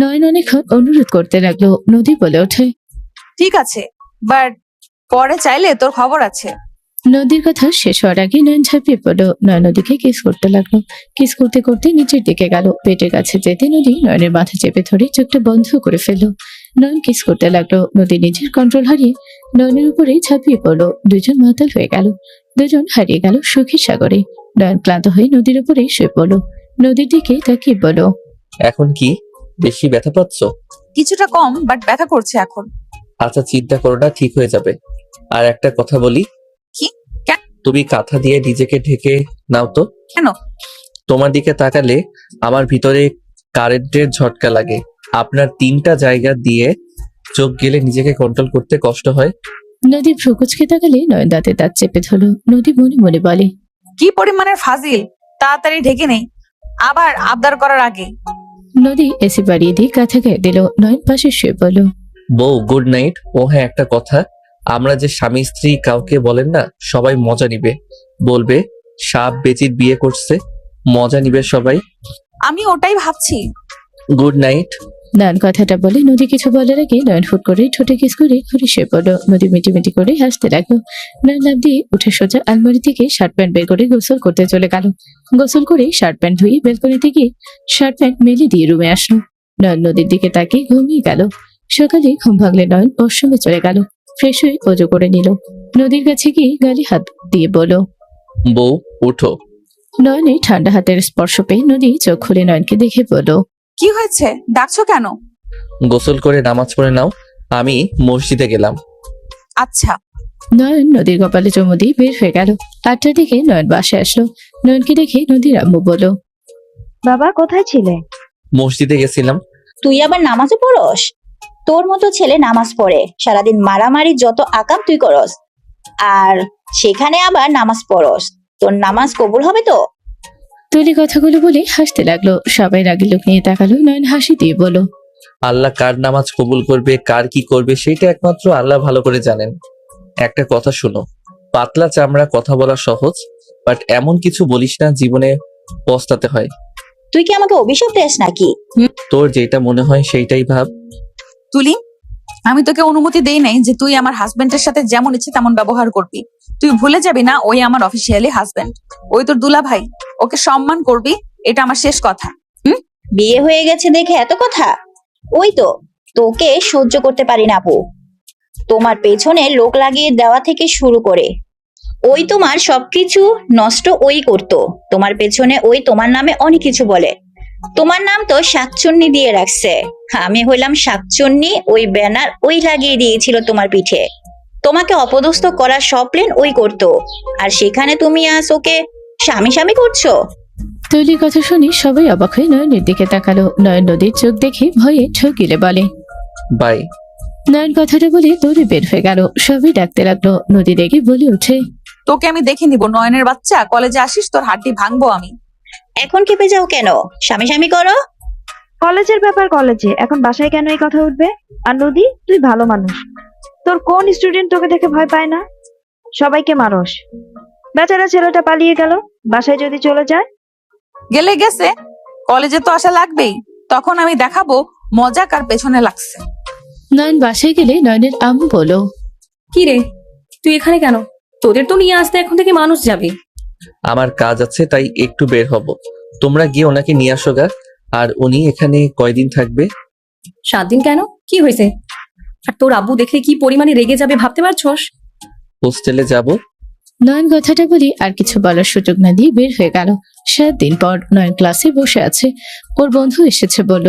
নয়ন অনেকক্ষণ অনুরোধ করতে লাগলো। নদী বলে ওঠে। ঠিক আছে, বাট পরে চাইলে তোর খবর আছে। নদীর কথা শেষ হওয়ার আগে নয়ন ঝাঁপিয়ে পড়লো। নয়ন নদীকে কিস করতে লাগলো। কিস করতে করতে নিচের দিকে গেল। পেটের কাছে যেতে নদী নয়নের মাথা চেপে ধরে চোখটা বন্ধ করে ফেললো। নয়ন কিস করতে লাগলো। নদী নিজের কন্ট্রোল হারিয়ে নয়নের উপরে ঝাঁপিয়ে পড়লো। দুজন মাতাল হয়ে গেল। দুজন হারিয়ে গেল সুখের সাগরে। নয়ন ক্লান্ত হয়ে নদীর উপরে শুয়ে পড়লো। নদীর দিকে তাকিয়ে বলল। এখন কি বেশি ব্যথা পাচ্ছ? কিছুটা কম, বাট ব্যথা করছে এখন। আচ্ছা চিন্তা করো না, ঠিক হয়ে যাবে। আর একটা কথা বলি। কি? তুমি কাঁথা দিয়ে নিজেকে ঢেকে নাও তো। কেন? তোমার দিকে তাকালে আমার ভিতরে কারেন্টের ঝটকা লাগে। আপনার 3টা জায়গা দিয়ে চোখ গেলে নিজেকে কন্ট্রোল করতে কষ্ট হয়। নদীর ভ্রুকুচকে তাকালে নয়ন দাঁতে দাঁত চেপে ধরলো। নদী মনে মনে বলে। কি পরিমাণের ফাজিল! তাড়াতাড়ি ঢেকে নেই, আবার আবদার করার আগে। নদী এসি বাড়িয়ে দিয়ে কাঁথা গায়ে দিল। নয়ন পাশে শুয়ে পড়ল। বউ গুড নাইট। ও হ্যাঁ, একটা কথা, আমরা যে স্বামী স্ত্রী কাউকে বলেন না, সবাই মজা নিবে, বলবে সাপ বেচির বিয়ে করছে, মজা নিবে সবাই। আমি ওটাই ভাবছি। Good night. নয়ন কথাটা বলে নদী কিছু বলার আগে নয়ন ফুট করে ঠোঁটে কিস করে ঘুরে শুয়ে পড়লো। নদী মিটি করে হাসতে লাগলো। নয়ন লাফ দিয়ে উঠে সোজা আলমারি থেকে শার্ট প্যান্ট বের করে গোসল করতে চলে গেল। গোসল করে শার্ট প্যান্ট ধুয়ে বেলকনিতে গিয়ে শার্ট প্যান্ট মেলে দিয়ে রুমে আসলো। নয়ন নদীর দিকে তাকিয়ে ঘুমিয়ে গেল। সকালে ঘুম ভাঙলে নয়ন ওর সঙ্গে চলে গেল। ফ্রেশ হয়ে অজু করে নিল। নদীর কাছে গিয়ে গালে হাত দিয়ে বলল। বউ উঠো। নয়নে ঠান্ডা হাতের স্পর্শ পেয়ে নদী চোখ খুলে নয়নকে দেখে বলল। কি হয়েছে, ডাকছো কেন? গোসল করে নামাজ পড়ে নাও, আমি মসজিদে গেলাম। আচ্ছা। নয়ন নদীর কপালে চুমু দিয়ে বের হয়ে গেল। 8টার দিকে নয়ন বাসায় আসলো। নয়নকে দেখে নদীর আম্মু বলল। বাবা কোথায় ছিলে? মসজিদে গেছিলাম। তুই আবার নামাজও পড়স? তোর মতো ছেলে নামাজ পড়ে সারাদিন মারামারি যত আকাম তুই করস, আর সেখানে আবার নামাজ পড়স। তোর নামাজ কবুল হবে তো? তুলি কথাগুলো বলে হাসতে লাগলো। সবাই রাগি লোক নিয়ে তাকালো। নয়ন হাসি দিয়ে বলল। আল্লাহ কার নামাজ কবুল করবে, কার কি করবে সেটা একমাত্র আল্লাহ ভালো করে জানেন। একটা কথা শোনো, পাতলা চামড়া কথা বলা সহজ, বাট এমন কিছু বলিস না জীবনে পস্তাতে হয়। তুই কি আমাকে অভিশাপ দিস নাকি? তোর যেটা মনে হয় সেইটাই ভাব। তুলি, আমি তোকে অনুমতি দেই নাই যে তুই আমার হাজবেন্ডের সাথে যেমন ইচ্ছে তেমন ব্যবহার করবি। তুই ভুলে যাবি না ওই আমার অফিসিয়ালি হাজবেন্ড, ওই তোর দুলা ভাই। ওকে সম্মান করবি, এটা আমার শেষ কথা। বিয়ে হয়ে গেছে দেখে এত কথা? ওই তো, তোকে সহ্য করতে পারি না আপু। তোমার পেছনে লোক লাগিয়ে দেওয়া থেকে শুরু করে ওই তোমার সবকিছু নষ্ট ওই করতো। তোমার পেছনে ওই তোমার নামে অনেক কিছু বলে। তোমার নাম তো শাকচুন্নি দিয়ে রাখছে। আমি হইলাম শাকচুন্নি, ওই ব্যানার ওই লাগিয়ে দিয়েছিল তোমার পিঠে। তোমাকে অপদস্থ করার সব প্ল্যান ওই করতো, আর সেখানে তুমি আজ ওকে স্বামী স্বামী করছো। তুলির কথা শুনে সবাই অবাক হয়ে নয়নের দিকে তাকালো। নয়ন নদীর চোখ দেখে ভয়ে ঠকিলে বলে। বাই। নয়ন কথাটা বলে দৌড়ে বের হয়ে গেল। সবাই ডাকতে লাগলো। নদী রেগে বলে ওঠে। তোকে আমি দেখে নিব নয়নের বাচ্চা, কলেজে আসিস তোর হাড্ডি ভাঙবো আমি। এখন খেপে যাও কেন? স্বামী স্বামী করো। কলেজের ব্যাপার কলেজে, এখন বাসায় কেন এই কথা উঠবে? আর নদী, তুই ভালো মানুষ, তোর কোন স্টুডেন্ট তোকে দেখে ভয় পায় না? সবাইকে মারস। বেচারা ছেলেটা পালিয়ে গেল, বাসায় যদি চলে যায়? গেলে গেছে, কলেজে তো আসা লাগবেই। তখন আমি দেখাবো মজা কার পেছনে লাগছে। নয়ন বাসায় গেলে নয়নের আম্মু বলল। কি রে, তুই এখানে কেন? তোদের তো নিয়ে আসতে এখন থেকে মানুষ যাবে। আমার কাজ আছে তাই একটু বের হব, তোমরা গিয়ে ওনাকে নিয়ে আসো গা। আর উনি এখানে কয়দিন থাকবে? 7 দিন কেন, কি হয়েছে? আর তোর আব্বু দেখলে কি পরিমাণে রেগে যাবে ভাবতে পারছস? হোস্টেলে যাব। নয়ন কথাটা বলি আর কিছু বলার সুযোগ না দিয়ে বের হয়ে গেল। 7 দিন পর নয়ন ক্লাসে বসে আছে। ওর বন্ধু এসেছে বলল।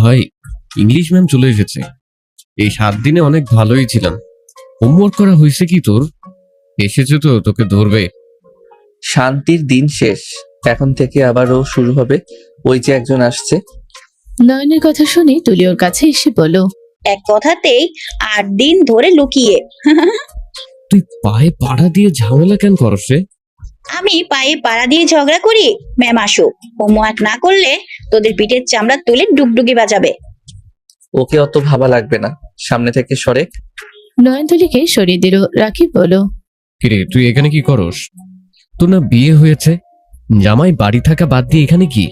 ভাই, ইংলিশ ম্যাম চলে এসেছে। এই 7 দিনে অনেক ভালোই ছিলাম। হোমওয়ার্ক করা হয়েছে কি তোর? এসেছে তো তোকে ধরবে। শান্তির দিন শেষ, এখন থেকে আবারও শুরু হবে। ওই যে একজন আসছে। নয়নের কথা শুনে তুলি ওর কাছে এসে বলল। এক কথাতেই 8 দিন ধরে লুকিয়ে। তুই পায়ে পাড়া দিয়ে ঝামেলা কেন করস রে? আমি পায়ে পাড়া দিয়ে ঝগড়া করি? ম্যাম আসুক, হোমওয়ার্ক না করলে তোদের পিঠের চামড়া তুলে ডুগডুগি বাজাবে। ওকে অত ভাবা লাগবে না, সামনে থেকে সরে। নয়ন তুলিকে সরিয়ে দিল। রাকিব বলল। কিরে, তুই এখানে কি করস? তোর না বিয়ে হয়েছে? জামাই বাড়ি থাকা বাদ দিয়ে এখানে কি?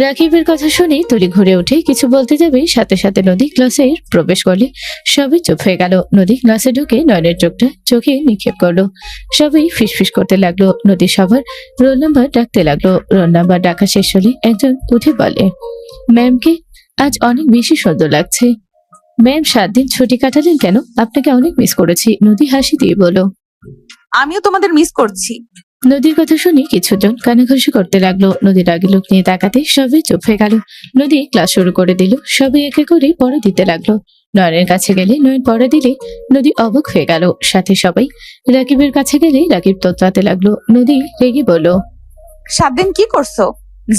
রাকিবের কথা শুনে তুলি ঘুরে উঠে কিছু বলতে যাবে, সাথে সাথে নদী ক্লাসে প্রবেশ করলে সবাই চুপ হয়ে গেল। নদী ক্লাসে ঢুকে নয়নের চোখটা চোখে নিক্ষেপ করলো। সবাই ফিসফিস করতে লাগলো। নদী সবার রোল নাম্বার ডাকতে লাগলো। রোল নাম্বার ডাকা শেষ হলে একজন উঠে বলে। ম্যামকে আজ অনেক বেশি সুন্দর লাগছে। ম্যাম 7 দিন ছুটি কাটালেন কেন? আপনাকে অনেক মিস করেছি। নদী হাসি দিয়ে বলল। আমিও তোমাদের মিস করছি। নদীর কথা শুনে কিছুজন কানাঘুষি করতে লাগলো। নদীর আগে লোক নিয়ে তাকাতে সবাই চুপ হয়ে গেল। নদী ক্লাস শুরু করে দিল। সবাই একে করে পড়া দিতে লাগলো। নয়নের কাছে গেলে নয়ন পড়া দিলে নদী অবাক হয়ে গেল। সাথে সবাই রাকিবের কাছে গেলে রাকিব তোতলাতে লাগলো। নদী রেগে বলল। 7 দিন কি করছো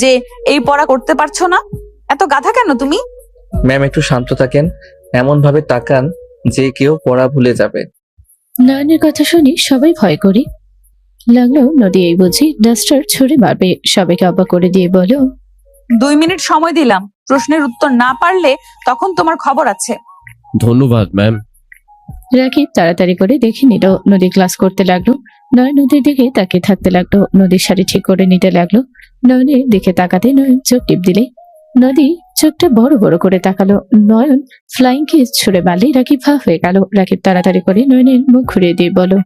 যে এই পড়া করতে পারছো না? এত গাধা কেন তুমি? ম্যাম একটু শান্ত থাকেন, এমন ভাবে তাকান যে কেউ পড়া ভুলে যাবে। নয়নের কথা শুনে সবাই ভয় করে লাগলো। নদী এই বুঝি ডাস্টার ছুড়ে মারবে। সবাইকে অবাক করে দিয়ে বলো। 2 মিনিট সময় দিলাম, প্রশ্নের উত্তর না পারলে তখন তোমার খবর আছে। ধন্যবাদ ম্যাম। রাকিব তাড়াতাড়ি করে দেখে নিল। নদী ক্লাস করতে লাগলো। নয়ন নদীর দিকে তাকিয়ে থাকতে লাগলো। নদীর শাড়ি ঠিক করে নিতে লাগলো। নয়নের দিকে তাকাতে নয়ন চোখ টিপ দিলে নদী চোখটা বড় বড় করে তাকালো। নয়ন ফ্লাইং কিস ছুড়ে মারলে রাকিব ভা হয়ে গেল। রাকিব তাড়াতাড়ি করে নয়নের মুখ ঘুরিয়ে দিয়ে বলো,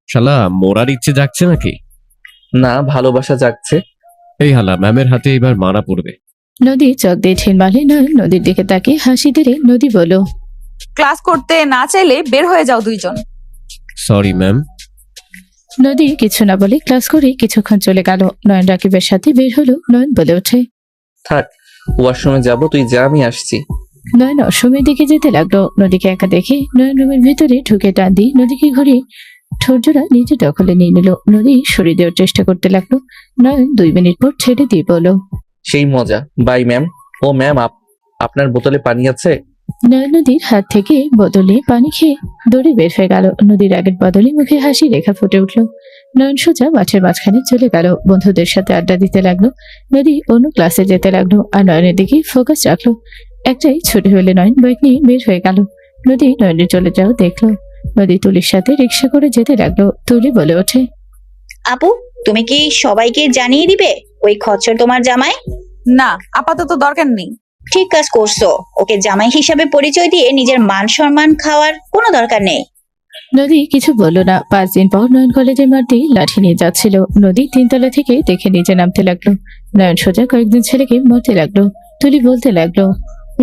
শালা মোরার ইচ্ছে জাগছে নাকি? না, ভালোবাসা জাগছে। এই হালা ম্যামের হাতে এবার মারা পড়বে। নদী চোখ দিয়ে ঠেল মারলে নয়ন নদীর দিকে তাকিয়ে হাসি দিলে নদী বলল, ক্লাস করতে না চাইলে বের হয়ে যাও দুইজন। Sorry ma'am. নদী কিছু না বলে ক্লাস করে কিছুক্ষণ চলে গেল। নয়ন রাকিবের সাথে বের হলো। নয়ন বলে ওঠে, থাক, ওয়াশরুমে যাব, তুই যা, আমি আসছি। নয়ন অসময়ের দিকে যেতে লাগলো। নদীকে একা দেখে নয়ন রুমের ভেতরে ঢুকে টান দিয়ে নদীকে ঘুরে ঠোঁটজোড়া নিজে দখলে নিয়ে নিল। নদী সরিয়ে দেওয়ার চেষ্টা করতে লাগলো। নয়ন 2 মিনিট পর ছেড়ে দিয়ে বলল, সেই মজা। Bye ma'am. ও ম্যাম, আপনার বোতলে পানি আছে? নয়ন নদীর হাত থেকে বদলে পানি খেয়ে দৌড়ে বের হয়ে গেল। নদীর আগের বদলে মুখে হাসি রেখা ফুটে উঠল। নয়ন সোজা মাঠের মাঝখানে চলে গেল। বন্ধুদের সাথে আড্ডা দিতে লাগলো। নদী অন্য ক্লাসে যেতে লাগলো আর নয়নের দিকে ফোকাস রাখলো। একটাই ছুটি হলে নয়ন বাইক নিয়ে বের হয়ে গেল। নদী নয়নের চলে যাও দেখলো। নদী তুলির সাথে রিক্সা করে যেতে লাগলো। তুলি বলে ওঠে, আপু, তুমি কি সবাইকে জানিয়ে দিবে ওই খচ্চর তোমার জামাই? না, আপাতত দরকার নেই। ঠিক কাজ করছো। ওকে জামাই হিসাবে পরিচয় দিয়ে নিজের মান সম্মান খাওয়ার কোনো দরকার নেই। নদী কিছু বলল না। 5 দিন পর নয়ন কলেজের মাঠে লাঠি নিয়ে যাচ্ছিল। নদী 3 তলা থেকে দেখে নিচে নামতে লাগলো। নয়ন সোজা কয়েকজন ছেলেকে মারতে লাগলো। তুলি বলতে লাগলো,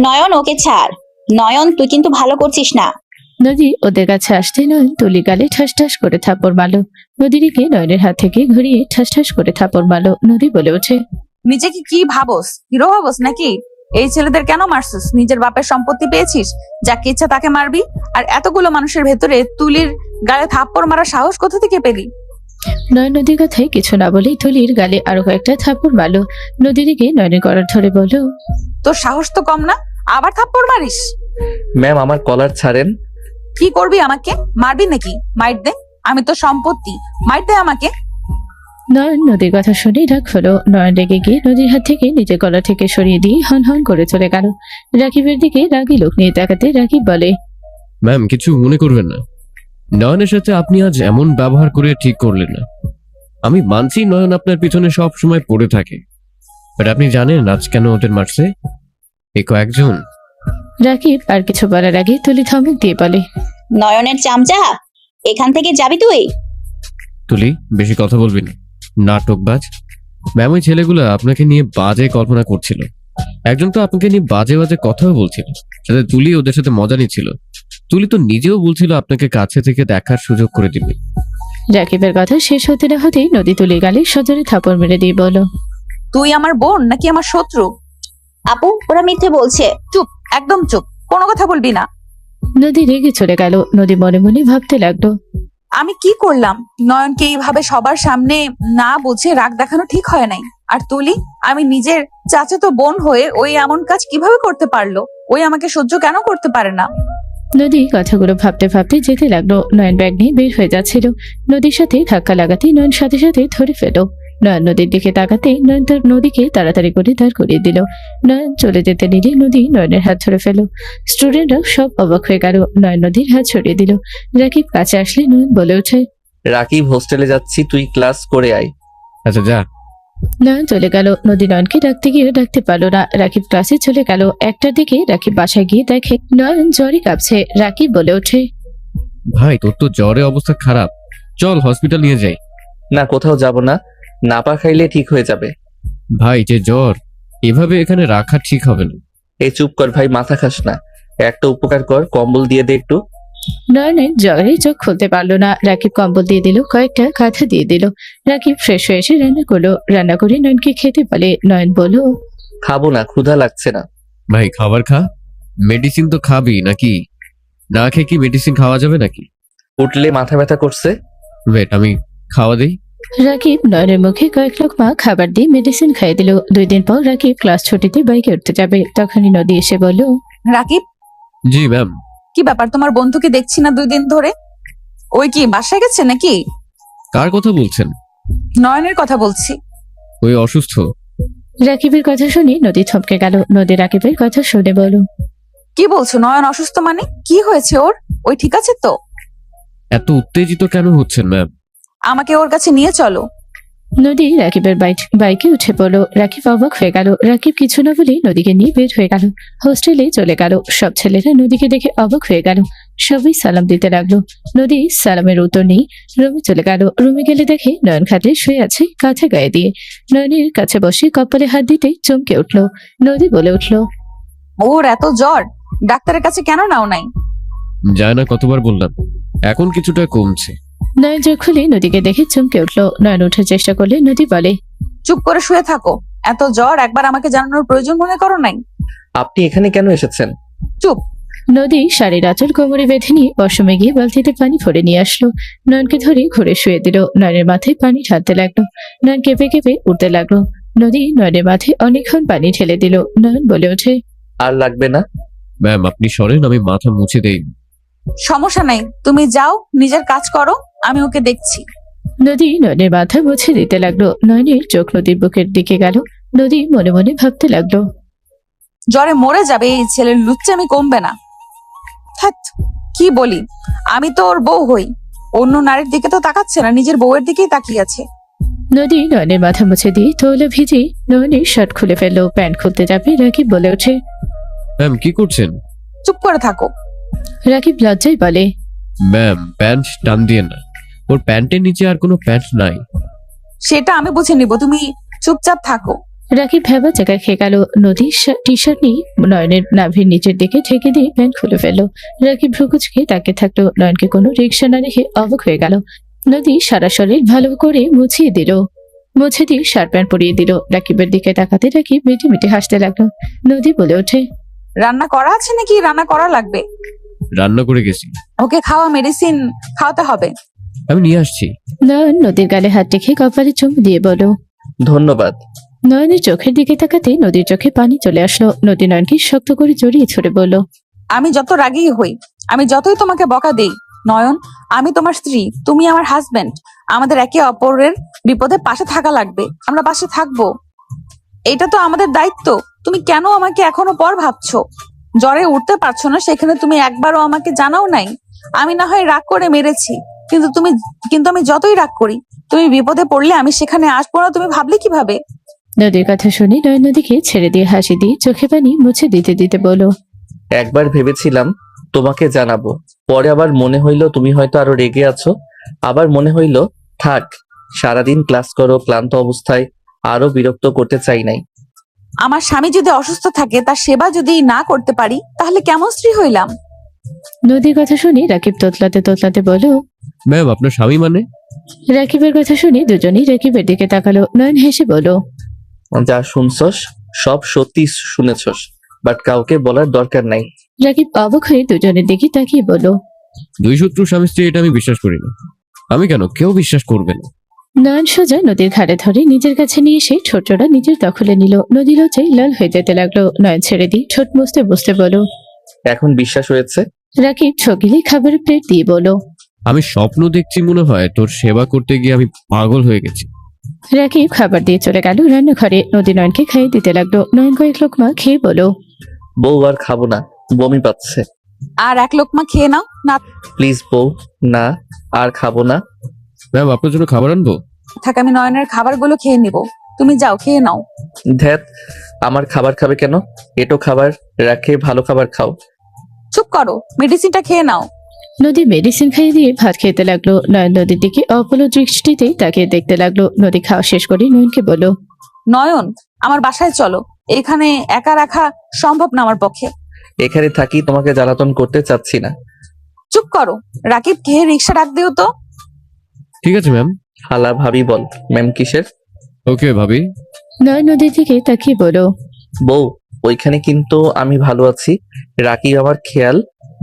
নয়ন, ওকে ছাড়। নয়ন, তুই কিন্তু ভালো করছিস না। নদী ওদের কাছে আসতে নয়ন তুলি গালে ঠাস ঠাস করে থাপড় মারলো। নদীকে নয়নের হাত থেকে ঘুরিয়ে ঠাস ঠাস করে থাপড় মারলো। নদী বলে ওঠে, নিজেকে কি ভাবস, হিরো ভাবস নাকি? এই ছেলেদের কেন মারছিস? নিজের বাপের সম্পত্তি পেয়েছিস, যাকে ইচ্ছা তাকে মারবি। আর এতগুলো মানুষের ভেতরে তুলির গালে থাপ্পড় মারার সাহস কোথা থেকে পেলি? নয়ন নদীর কথায় কিছু না বলেই তুলির গালে আরো কয়েকটা থাপড় মারলো। নদীকে নয়নের কলার ধরে বলল, তোর সাহস তো কম না, আবার থাপ্পড় মারিস? ম্যাম, আমার কলার ছাড়েন। কি করবি আমাকে? মারবি নাকি? মাইর দে, আমি তো সম্পত্তি, মাইর দে আমাকে। নয়ন নদীর কথা শুনে রাগ হলো। নয়ন রেগে গিয়ে নদীর হাত থেকে নিজের গলা থেকে সরিয়ে দিয়ে হন হন করে চলে গেল। রাকিবের দিকে রাগী লোক নিয়ে তাকাতে রাকিব বলে, ম্যাম কিছু মনে করবেন না, নয়নের সাথে আপনি আজ এমন ব্যবহার করে ঠিক করলেন না। আমি মানছি নয়ন আপনার পিছনে সব সময় পড়ে থাকে, বাট আপনি জানেন আজ কেন ওদের মারছে? এ কয়েকজন। রাকিব আর কিছু বলার আগে তুলি ধমক দিয়ে বলে, নয়নের চামচা, এখান থেকে যাবি তুই? তুলি বেশি কথা বলবি না, নাটকবাজ। ম্যাম ওই ছেলেগুলো আপনাকে নিয়ে বাজে কল্পনা করছিল। একজন তো আপনাকে নিয়ে বাজে বাজে কথাও বলছিল, সাথে তুলি ওদের সাথে মজা নিচ্ছিল। তুলি তো নিজেও বলছিল আপনাকে কাছে থেকে দেখার সুযোগ করে দিবে। রাকিবের কথা শেষ হতে না হতেই নদী তুলি গালে সজোরে থাপড় মেরে দিয়ে বলো, তুই আমার বোন নাকি আমার শত্রু? আপু, ওরা মিথ্যে বলছে। চুপ, একদম চুপ, কোনো কথা বলবি না। নদী রেগে চলে গেল। নদী মনে মনে ভাবতে লাগলো, আমি কি করলাম? নয়নকে এইভাবে সবার সামনে না বুঝে রাগ দেখানো ঠিক হয় নাই। আর তুলি, আমি নিজের চাচাতো বোন হয়ে ওই এমন কাজ কিভাবে করতে পারলো? ওই আমাকে সহ্য কেন করতে পারে না? নদী কথাগুলো ভাবতে ভাবতে যেতে লাগলো। নয়ন ব্যাগ নিয়ে বের হয়ে যাচ্ছিল। নদীর সাথে ধাক্কা লাগাতেই নয়ন সাথে সাথে ধরে ফেলো। নয়ন নদীর দিকে তাকাতে নয়ন তার নদীকে তাড়াতাড়ি করে দাঁড় করিয়ে দিল। নয়ন চলে যেতে নিলে নদী নয়নের হাত ধরে ফেলো। স্টুডেন্টরা সব অবাক হয়ে গেল। নয়ন নদীর হাত ছড়িয়ে দিল। রাকিব কাছে আসলে নয়ন বলে ওঠে, রাকিব, হোস্টেলে যাচ্ছি, তুই ক্লাস করে আয়। আচ্ছা যা। নয়ন চলে গেল। নদী নয়নকে ডাকতে গিয়ে ডাকতে পারলো না। রাকিব ক্লাসে চলে গেল। 1টার দিকে রাকিব বাসায় গিয়ে দেখে নয়ন জ্বরে কাঁপছে। রাকিব বলে ওঠে, ভাই তোর তো জ্বরে অবস্থা খারাপ, চল হসপিটাল নিয়ে যাই। না, কোথাও যাব না, নাপা খাইলে ঠিক হয়ে যাবে। ভাই যে জ্বর, এভাবে এখানে রাখা ঠিক হবে না। এই চুপ কর ভাই, মাথা খাস না। একটা উপকার কর, কম্বল দিয়ে দে একটু। নয়নের জ্বরে চোখ খুলতে পারলো না। রাকিব কম্বল দিয়ে দিল, কয়েকটা কাঁথা দিয়ে দিল। রাকিব ফ্রেশ হয়ে এসে রান্না করলো। রান্না করে নয়নকে খেতে বলে। নয়ন বলল, খাবো না, ক্ষুধা লাগছে না। ভাই খাবার খা, মেডিসিন তো খাবি নাকি? না খেয়ে কি মেডিসিন খাওয়া যাবে নাকি? উঠলে মাথা ব্যথা করছে। ওয়েট, আমি খাওয়া দেই। রাকিব নয়নের মুখে কয়েক লোকমা খাবার দিয়ে মেডিসিন খাইয়ে দিল। 2 দিন পর রাকিব ক্লাস ছুটিতে বাইকে উঠতে যাবে। তখনই নদী এসে বলল, রাকিব, জি ম্যাম। কি ব্যাপার? তোমার বন্ধুকে দেখছি না 2 দিন ধরে। ওই কি বাসায় গেছে নাকি? কার কথা বলছেন? নয়নের কথা বলছি। ওই অসুস্থ। রাকিবের কথা শুনে নদী থমকে গেল। নদী রাকিবের কথা শুনে বলল, কি বলছো? নয়ন অসুস্থ মানে? কি হয়েছে ওর? ওই ঠিক আছে তো? এত উত্তেজিত কেন হচ্ছেন ম্যাম? আমাকে ওর কাছে নিয়ে চলো। নদী রাকিবের বাইকে উঠে পড়লো। রাকিব অবাক হয়ে গেল। রাকিব কিছু না বলে নদীকে নিয়ে বের হয়ে গেল। হোস্টেলে চলে গেল। সব ছেলেরা নদীকে দেখে অবাক হয়ে গেল। সবাই সালাম দিতে লাগলো। নদী সালামের উত্তর নেই রুমে চলে গেল। রুমে গেলে দেখে নয়ন খাটে শুয়ে আছে কাঁথা গায়ে দিয়ে। নয়নের কাছে বসে কপালে হাত দিতে চমকে উঠলো। নদী বলে উঠলো, ওর এত জ্বর, ডাক্তারের কাছে কেন নাও নাই? যায় না, কতবার বললাম, এখন কিছুটা কমছে। নয়ন চোখ খুলে নদীকে দেখে চমকে উঠলো। নয়ন ওঠার চেষ্টা করলে নদী বলে, চুপ করে শুয়ে থাকো। এত জ্বর একবার আমাকে জানানোর প্রয়োজন মনে করো নাই? আপনি এখানে কেন এসেছেন? চুপ। নদী শাড়ির আঁচল কোমরে বেঁধে নিয়ে ওয়াশরুমে গিয়ে বালতিতে পানি ভরে নিয়ে আসলো। নয়নকে ধরে ঘুরে শুয়ে দিল। নয়নের মাথায় পানি ঢালতে লাগলো। নয়ন কেঁপে কেঁপে উঠতে লাগলো। নদী নয়নের মাথায় অনেকক্ষণ পানি ঢেলে দিল। নয়ন বলে ওঠে, আর লাগবে না। ম্যাম আপনি সরেন, আমি মাথা মুছে দেই। সমস্যা নাই, তুমি যাও, নিজের কাজ করো, আমি ওকে দেখছি। নদী নয়নের মাথা মুছে দিতে লাগলো। নয়নের চোখ নদীর বুকের দিকে গেল। নদী মনে মনে ভাবতে লাগলো, জ্বরে মরে যাবে, এই ছেলের লুচ্চামি কমবে না। ধ্যাৎ, কি বলি, আমি তো ওর বউ হই, অন্য নারীর দিকে তো তাকাচ্ছে না, নিজের বউয়ের দিকেই তাকিয়ে আছে। নদী নয়নের মাথা মুছে দিয়ে তৌলা ভিজে নয়নের শার্ট খুলে ফেললো। প্যান্ট খুলতে যাবে রাকিব বলে ওঠে, ম্যাম কি করছেন? চুপ করে থাকো। রাকিব লজ্জায় বলে, ম্যাম প্যান্ট টান দিয়ে না, ওর প্যান্টের নিচে আর কোনো প্যান্ট নাই। সেটা আমি বুঝে নিব, তুমি চুপচাপ থাকো। রাকিব ভেবা জায়গায় খেয়ে গেল। নদী টি শার্ট নিয়ে নয়নের নাভির নিচের দিকে ঠেকে দিয়ে প্যান্ট খুলে ফেললো। রাকিব ভ্রুকুচকে তাকে থাকলো। নয়নকে কোনো রিক্সা না রেখে অবাক হয়ে গেল। নদী সারা শরীর ভালো করে মুছিয়ে দিল। মুছে দিয়ে শার্ট প্যান্ট পরিয়ে দিল। রাকিবের দিকে তাকাতে রাকিব মিটি মিটি হাসতে লাগলো। নদী বলে ওঠে, রান্না করা আছে নাকি রান্না করা লাগবে? রান্না করে গেছি, ওকে খাওয়া মেডিসিন খাওয়াতে হবে। আমি নিয়ে আসছি। নয়ন নদীর গালে হাত রেখে কপালে চুমু দিয়ে বলো, ধন্যবাদ। নয়নের চোখের দিকে তাকাতে নদীর চোখে পানি চলে আসলো। নদী নয়নকে শক্ত করে জড়িয়ে ছড়ে বলল, আমি যত রাগী হই, আমি যতই তোমাকে বকা দেই, নয়ন, আমি তোমার স্ত্রী, তুমি আমার হাজবেন্ড। আমাদের একে অপরের বিপদে পাশে থাকা লাগবে, আমরা পাশে থাকবো, এটা তো আমাদের দায়িত্ব। তুমি কেন আমাকে এখনো পর ভাবছো? জ্বরে উঠতে পারছো না, সেখানে তুমি একবারও আমাকে জানাও নাই। আমি না হয় রাগ করে মেরেছি, কিন্তু আমি যতই রাগ করি, তুমি বিপদে পড়লে আমি সেখানে আসবো না, তুমি ভাবলে কিভাবে? নদীর কথা শুনে নয়ন নদীকে ছেড়ে দিয়ে হাসি দিয়ে চোখে পানি মুছে দিতে দিতে বলো, একবার ভেবেছিলাম তোমাকে জানাবো, পরে আবার মনে হইলো তুমি হয়তো আরো রেগে আছো। আবার মনে হইলো থাক, সারাদিন ক্লাস করো, ক্লান্ত অবস্থায় আরো বিরক্ত করতে চাই নাই। আমার স্বামী যদি অসুস্থ থাকে, তার সেবা যদি না করতে পারি, তাহলে কেমন স্ত্রী হইলাম? নদীর কথা শুনে রাকিব তোতলাতে তোতলাতে বলো, ম্যাম আপনার স্বামী মানে? রাকিবের কথা শুনে দুজনেই রাকিবের দিকে তাকালো। নয়ন হেসে বলো, যা শুনছস সব সত্যি শুনেছস, বাট কাউকে বলার দরকার নাই। রাকিব অবাক হয়ে দুজনের দিকে তাকিয়ে বলো, দুই শত্রু স্বামী স্ত্রী এটা আমি বিশ্বাস করি না। আমি কেন, কেউ বিশ্বাস করবে না। নয়ন সোজা নদীর ঘাড়ে ধরে নিজের কাছে নিয়ে এসে ঠোঁটটা নিজের দখলে নিল। নদী লজ্জায় লাল হয়ে যেতে লাগলো। নয়ন ছেড়ে দিয়ে ঠোঁট মুছতে বসতে বলো, এখন বিশ্বাস হয়েছে? রাকিব ছকিলে খাবারের প্লেট দিয়ে বলো, আমি স্বপ্ন দেখছি মনে হয়, তোর সেবা করতে গিয়ে আমি পাগল হয়ে গেছি। রাকিব খাবার দিয়ে চলে গেল রান্নাঘরে। নদী নয়নকে খাইয়ে দিতে লাগলো। নয়ন কয়েক লোকমা খেয়ে বলো, বউ আর খাবো না, বমি পাচ্ছে। আর এক লোকমা খেয়ে নাও না। প্লিজ বউ, না আর খাবো না। ম্যাম আপনার জন্য খাবার আনবো? থাক, আমি নয়নের খাবারগুলো খেয়ে নিব, তুমি যাও খেয়ে নাও। ধ্যাত, আমার খাবার খাবে কেন? এটো খাবার রাখে, ভালো খাবার খাও। চুপ করো, মেডিসিনটা খেয়ে নাও। নদী মেডিসিন খাইয়ে দিয়ে ভাত খেতে লাগলো। নয়ন নদীর দিকে অপলো দৃষ্টিতে তাকিয়ে দেখতে লাগলো। নদী খাওয়া শেষ করে নয়নকে বলো, নয়ন, আমার বাসায় চলো, এখানে একা রাখা সম্ভব না আমার পক্ষে। এখানে থাকি, তোমাকে জ্বালাতন করতে চাচ্ছি না। চুপ করো, রাকিব খেয়ে রিক্সা ডাক দিও তো। ঠিক আছে ম্যাম। হালা ভাবি বল, ম্যাম কিসের? ওকে ভাবি। নয়ন নদীর দিকে তাকিয়ে বলো, বউ, ওইখানে কিন্তু আমি ভালো আছি, রাকি আমার খেয়াল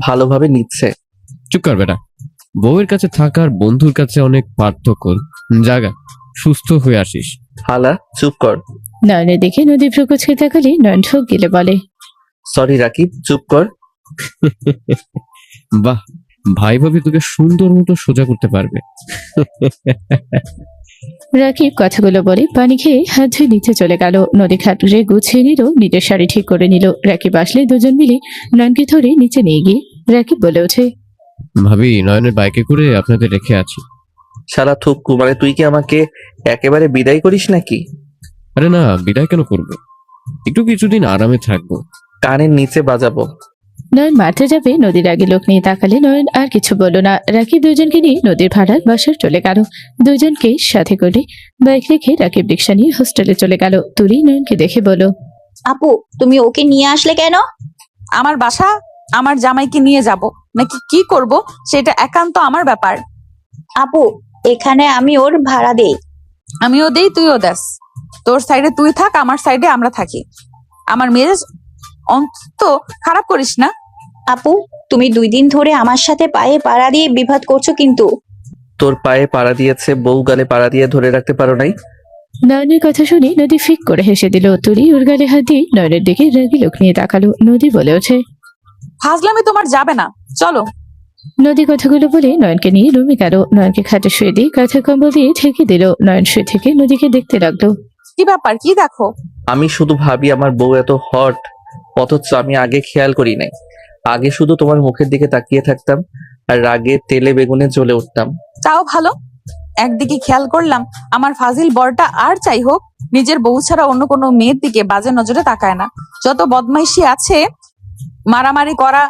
ভালোভাবে নিচ্ছে। চুপ কর বেটা, বউয়ের কাছে থাকার বন্ধুর কাছে অনেক পার্থক্য। জাগা, সুস্থ হয়ে আসিস। হালা চুপ কর। নয়নের দিকে নদী ভ্রুকুচকে তাকালে নয়ন ঢোক গিলে বলে, সরি রাকিব, চুপ কর। বাহ, ভাই ভাবি তোকে সুন্দর মতো সোজা করতে পারবে। রাকিব কথাগুলো বলে পানি খেয়ে হাত ধুয়ে নিচে চলে গেল। নদী খাটুরে গুছিয়ে নিল, নিজের শাড়ি ঠিক করে নিল। রাকিব আসলে দুজন মিলে নয়নকে ধরে নিচে নিয়ে গিয়ে রাকিব বলে ওঠে, ভাবি নয়নের বাইকে করে আপনাদের রেখে আছি, শালা থুক্কু, মানে তুই কি আমাকে একেবারে বিদায় করিস নাকি? আরে না, বিদায় কেন করবো? একটু কিছুদিন আরামে থাকবো। কানের নিচে বাজাবো। নয়ন মাঠে যাবে, নদীর আগে লোক নিয়ে তাকালে নয়ন আর কিছু বলল না। রাকিব দুজনকে নিয়ে নদীর ভাড়ার বাসার চলে গেল। দুজনকে সাথে করে বাইক রেখে রাকিব রিক্সা নিয়ে হোস্টেলে চলে গেল। তুলি নয়নকে দেখে বলো, আপু তুমি ওকে নিয়ে আসলে কেন? আমার বাসা, আমার জামাইকে নিয়ে যাব নাকি কি করব সেটা একান্ত আমার ব্যাপার। আপু এখানে আমি ওর ভাড়া দেই। আমিও দেই, তুইও দেস। তোর সাইডে তুই থাক, আমার সাইডে আমরা থাকি। আমার মেজাজ অন্তত খারাপ করিস না। আপু তুমি 2 দিন ধরে আমার সাথে পায়ে পাড়া দিয়ে বিবাদ করছো কিন্তু। তোর পায়ে পাড়া দিয়েছে, বউ গালে পাড়া দিয়ে ধরে রাখতে পারো নাই? নয়নের কথা শুনে নদী ফিক করে হেসে দিল। তুলি ওর গালে হাত দিয়ে নয়নের দিকে রাগি লোক নিয়ে তাকালো। নদী বলে ওঠে, ফাজলামি তোমার যাবে না, চলো। নদী কথাগুলো বলে নয়নকে নিয়ে রুমে গেল। নয়নকে খাটে শুয়ে দিয়ে কাঁথা কম্বল দিয়ে ঢেকে দিল। নয়ন শুয়ে থেকে নদীকে দেখতে লাগলো। কি ব্যাপার, কি দেখো? আমি শুধু ভাবি আমার বউ এত হট, অথচ আমি আগে খেয়াল করি নাই। আগে শুধু তোমার মুখের দিকে তাকিয়ে থাকতাম আর রাগে তেলে বেগুনে জ্বলে উঠতাম। তাও ভালো। একদিকে খেয়াল করলাম আমার ফাজিল বরটা আর চাই হোক নিজের বউ ছাড়া অন্য কোনো মেয়ের দিকে বাজে নজরে তাকায় না। যত বদমাইশি আছে, মারামারি করা,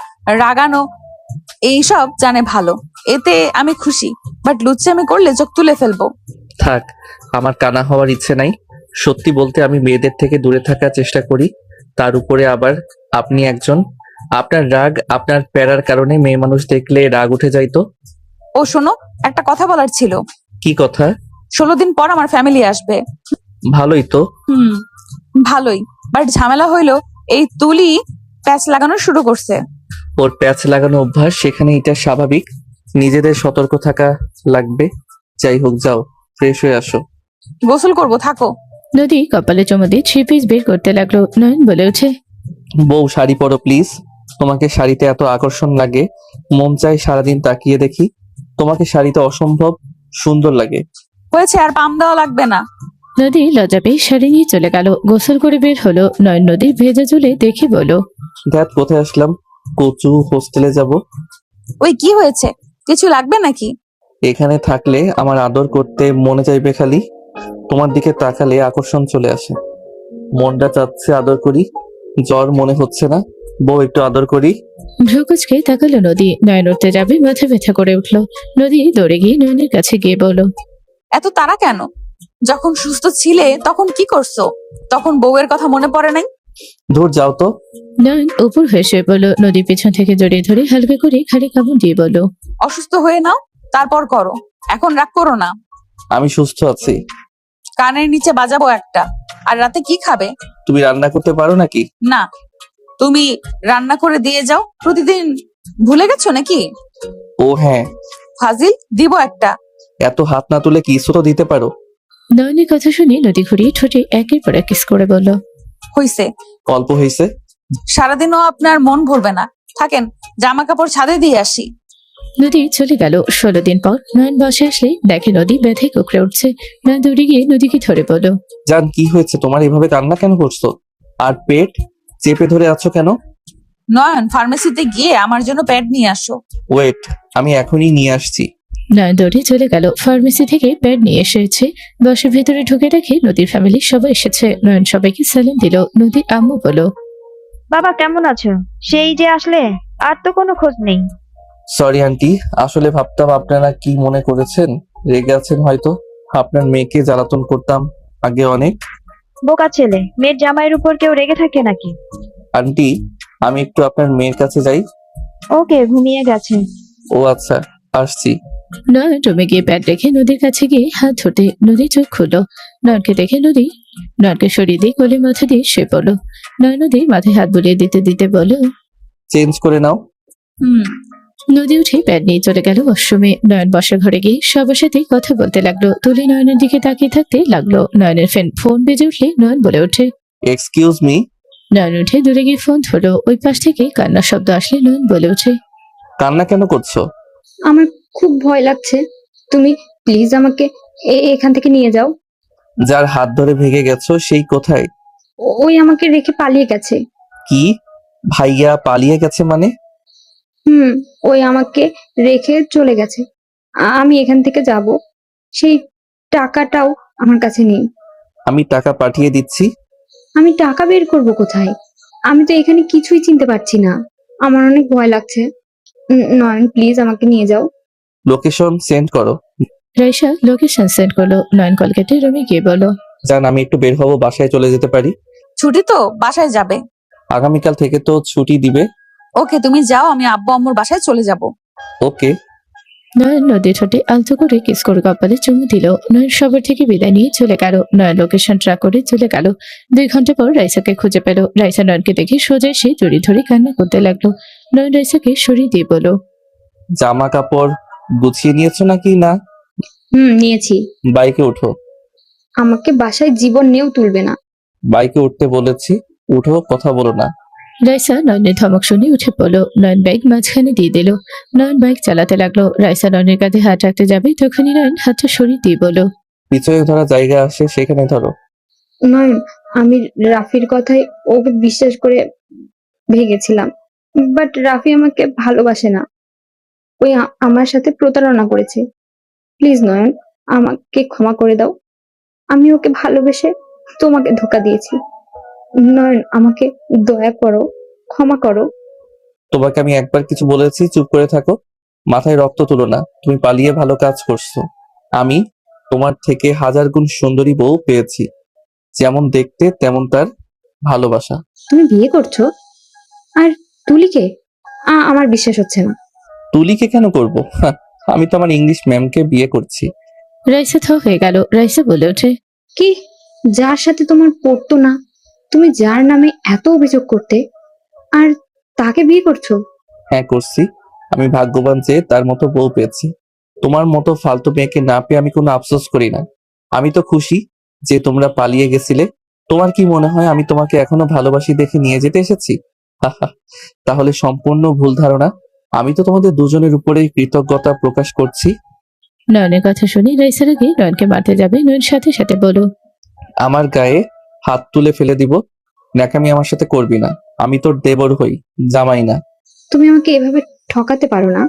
রাগানো, এইসব জানে ভালো। এতে আমি খুশি, বাট লুচ্চামি করলে চোখ তুলে ফেলবো। থাক, আমার কানা হওয়ার ইচ্ছে নাই। সত্যি বলতে আমি মেয়েদের থেকে দূরে থাকার চেষ্টা করি, তার উপরে আবার আপনি একজন। আপনার রাগ, আপনার প্যারার কারণে মেয়ে মানুষ দেখলে রাগ উঠে যাইতো। ও শোনো, একটা কথা বলার ছিল। কি কথা? 16 দিন পর আমার ফ্যামিলি আসবে। ভালোই তো। ভালোই, বাট ঝামেলা হইলো এই তুলি প্যাচ লাগানো শুরু করছে। ওর প্যাচ লাগানো অভ্যাস, সেখানে এটা স্বাভাবিক। নিজেদের সতর্ক থাকা লাগবে। যাই হোক, যাও ফ্রেশ হয়ে আসো। গোসল করবো, থাকো। নদী কপালে চুমু দিয়ে 3 পিস বের করতে লাগলো। নয়ন বলে ওঠে, বউ শাড়ি পরো প্লিজ। তোমাকে শাড়িতে এত আকর্ষণ লাগে, মন চায় সারাদিন তাকিয়ে দেখি। তোমাকে শাড়িতে অসম্ভব সুন্দর লাগে। হয়েছে, আর পাম দেওয়া লাগবে না। নদী লজ্জা পেয়ে শাড়ি নিয়ে চলে গেল। গোসল করে বের হলো। নয়ন নদীর ভেজা চুলে দেখে বলো, দেখ কোথায় আসলাম, কচু হোস্টেলে যাব। ওই কি হয়েছে, কিছু লাগবে নাকি? এখানে থাকলে আমার আদর করতে মনে চাইবে, খালি তোমার দিকে তাকালে আকর্ষণ চলে আসে। মনটা চাচ্ছে আদর করি, জ্বর মনে হচ্ছে না, বউ একটু আদর করি। ভ্রুকুচকে তাকালো নদী। নয়ন উঠতে যাবে, মাথা ব্যথা করে উঠলো। নদী দৌড়ে গিয়ে নয়নের কাছে গিয়ে বলল, এত তাড়া কেন? যখন সুস্থ ছিলে তখন কি করছো? তখন বউয়ের কথা মনে পড়ে নাই? দূর যাও তো। নয়ন উপর হয়ে শুয়ে বলল। নদী পিছন থেকে জড়িয়ে ধরে হালকা করে ঘাড়ে কামড় দিয়ে বলল, অসুস্থ হয়ে নাও, তারপর করো। এখন রাগ করো না। আমি সুস্থ আছি। কানের নিচে বাজাবো একটা। আর রাতে কি খাবে? তুমি রান্না করতে পারো নাকি? না, তুমি রান্না করে দিয়ে যাও প্রতিদিন। ভুলে গেছো নাকি? ও হ্যাঁ, ফাজিল, দিব একটা। এত হাত না তুলে কিছু তো দিতে পারো। নয়নের কথা শুনে নদী ঘুরিয়ে ঠোঁটে একের পর এক কিস করে বলল, হইছে। অল্প হয়েছে। সারাদিনও আপনার মন ভরবে না, থাকেন, জামা কাপড় ছাদে দিয়ে আসি। নদী চলে গেল। 16 দিন পর নয়ন বসে আসলে দেখে নদী ব্যথায় কুকড়ে উঠছে। নয়ন দৌড়ে গিয়ে নদীকে ধরে বলল, জান কি হয়েছে তোমার, এভাবে কান্না কেন করছো? আর পেট চেপে ধরে আছো কেন? নয়ন, ফার্মেসিতে গিয়ে আমার জন্য প্যাড নিয়ে আসো। ওয়েট, আমি এখনই নিয়ে আসছি। নয়ন দৌড়ে চলে গেল। ফার্মেসি থেকে প্যাড নিয়ে এসেছে। বাসের ভেতরে ঢুকে দেখে নদীর ফ্যামিলির সবাই এসেছে। নয়ন সবাইকে সালাম দিল। নদীর আম্মু বলল, বাবা কেমন আছো? সেই যে আসলে, আর তো কোনো খোঁজ নেই। সরি আন্টি, আসলে ভাবতাম আপনারা কি মনে করেছেন, রেগে আছেন হয়তো। আপনার মেয়েকে জ্বালাতন করতাম আগে অনেক। বোকা ছেলে, মেয়ের জামাইয়ের উপর কেউ রেগে থাকে নাকি? আন্টি, আমি একটু আপনার মেয়ের কাছে যাই। ওকে, ঘুমিয়ে গেছে। ও আচ্ছা, আসছি। নয়ন রুমে গিয়ে প্যাড রেখে নদীর কাছে গিয়ে হাত ধরতে নদী চোখ খুলল। নয়নকে দেখে নদী নয়নকে সরিয়ে দিয়ে কোলে মাথা দিয়ে শুয়ে পড়ল। নয়ন নদীর মাথায় হাত বুলিয়ে দিতে দিতে বলল, চেঞ্জ করে নাও। নদী উঠে প্যাড নিয়ে চলে গেল ওয়াশরুমে। নয়ন বসার ঘরে গিয়ে সবার সাথে কথা বলতে লাগলো। তুলি নয়নের দিকে তাকিয়ে থাকতে লাগলো। নয়নের ফোন বেজে উঠলে নয়ন বলে ওঠে, এক্সকিউজ মি। নয়ন উঠে দূরে গিয়ে ফোন ধরলো। ওই পাশ থেকে কান্নার শব্দ আসলে নয়ন বলে ওঠে, কান্না কেন করছো? আমার খুব ভয় লাগছে, তুমি প্লিজ আমাকে এখান থেকে নিয়ে যাও। যার হাত ধরে ভেঙে গেছো সেই কোথায়? ওই আমাকে রেখে পালিয়ে গেছে। কি? ভাইয়া পালিয়ে গেছে মানে? ওই আমাকে রেখে চলে গেছে। আমি এখান থেকে যাব, সেই টাকাটাও আমার কাছে নেই। আমি টাকা পাঠিয়ে দিচ্ছি। আমি টাকা বের করব কোথায়? আমি তো এখানে কিছুই চিনতে পারছি না। আমার অনেক ভয় লাগছে। নয়ন প্লিজ আমাকে নিয়ে যাও। লোকেশন সেন্ড করো। রাইসা লোকেশন সেন্ড করলো। নয়ন কল কেটে রুমে গিয়ে বলল, জান আমি একটু বের হবো, বাসায় চলে যেতে পারি? ছুটি তো, বাসায় যাবে। আগামীকাল থেকে তো ছুটি দিবে। ওকে, তুমি যাও, আমি আব্বু আম্মুর বাসায় চলে যাব। ওকে। নয়ন নদীর ঠোঁটে আলতো করে কিস করে কপালে চুমু দিল। নয়ন সবার থেকে বিদায় নিয়ে চলে গেল। নয়ন লোকেশন ট্র্যাক করে চলে গেল। 2 ঘন্টা পর রাইসাকে খুঁজে পেল। রাইসা নয়নকে দেখে সোজা এসে জড়ি ধরে কান্না করতে লাগলো। নয়ন রাইসাকে সরিয়ে দিয়ে বলল, জামা কাপড় গুছিয়ে নিয়েছো নাকি না? নিয়েছি। বাইকে ওঠো। আমাকে বাসায় জীবন নিয়েও তুলবে না। বাইকে উঠতে বলেছি, উঠো, কথা বলো না। রাইসা নয়নের ধমক শুনে উঠে পড়লো। নয়ন বাইক মাঝখানে দিয়ে দিল। নয়ন বাইক চালাতে লাগলো। রাইসা নয়নের কাঁধে হাত রাখতে যাবে, তখনই নয়ন হাতটা সরিয়ে দিয়ে বলল, পিছনে ধরা জায়গা আসে সেখানে ধরো। নয়ন, আমি রাফির কথায় ওকে বিশ্বাস করে ভেগেছিলাম, বাট রাফি আমাকে ভালোবাসে না। ওই আমার সাথে প্রতারণা করেছে। প্লিজ নয়ন, আমাকে ক্ষমা করে দাও। আমি ওকে ভালোবেসে তোমাকে ধোকা দিয়েছি। নয়ন, আমাকে দয়া করো, ক্ষমা করো। তোমাকে আমি একবার কিছু বলেছি, চুপ করে থাকো। মাথায় রক্ত তুলো না, তুমি পালিয়ে ভালো কাজ করছো। আমি তোমার থেকে 1000 গুণ সুন্দরী বউ পেয়েছি, যেমন দেখতে তেমন তার ভালোবাসা। তুমি বিয়ে করছো? আর তুলিকে? আমার বিশ্বাস হচ্ছে না। তুলিকে কেন করব? আমি তো আমার ইংলিশ ম্যামকে বিয়ে করছি। রাইসা থ হয়ে গেল। রাইসা বলে ওঠে, কি? যার সাথে তোমার পড়তো না, তুমি যার নামে এত অভিযোগ করতে, আর তাকে বিয়ে করছো? হ্যাঁ করছি। আমি ভাগ্যবান যে তার মতো বউ পেয়েছি। তোমার মতো ফালতু মেয়েকে না পেয়ে আমি কোনো আফসোস করি না। আমি তো খুশি যে তোমরা পালিয়ে গেছিলে। তোমার কি মনে হয় আমি তোমাকে এখনো ভালোবাসি দেখে নিয়ে যেতে এসেছি? তাহলে সম্পূর্ণ ভুল ধারণা। আমি তো তোমাদের দুজনের উপরেই কৃতজ্ঞতা প্রকাশ করছি। নয়নের কথা শুনে রাইসার আগে নয়নকে মারতে যাবে, নয়ন সাথে সাথে বলল, আমার গায়ে হাত তুলে ফেলে দিব। ন্যাকামি আমার সাথে করবি না। আমি তোর দেবর হই, জামাই না। তুমি আমাকে এভাবে ঠকাতে পারো না।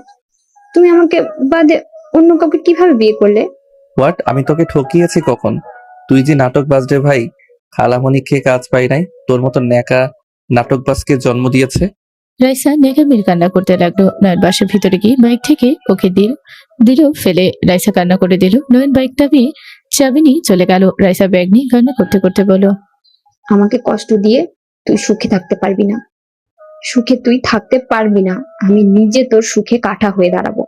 তুমি আমাকে বাদে অন্য কাউকে কিভাবে বিয়ে করলে? হোয়াট? আমি তোকে ঠকিয়েছি কখন? তুই যে নাটক বাজরে ভাই, খালামণি খেয়ে কাজ পাই নাই, তোর মতো ন্যাকা নাটকবাজকে জন্ম দিয়েছে। রাইসা নেকামির কান্না করতে লাগলো। নয়ন বাসার ভিতরে গিয়ে বাইক থেকে ওকে দিল ফেলে। রাইসা কান্না করে দিল। নয়ন বাইক চাবি নিয়ে চলে গেল। রাইসা ব্যাগ নিয়ে কান্না করতে করতে বলল, আমাকে কষ্ট দিয়ে তুই সুখে থাকতে পারবি না। সুখে তুই থাকতে পারবি না। আমি নিজে তোর সুখে কাঁটা হয়ে দাঁড়াবো।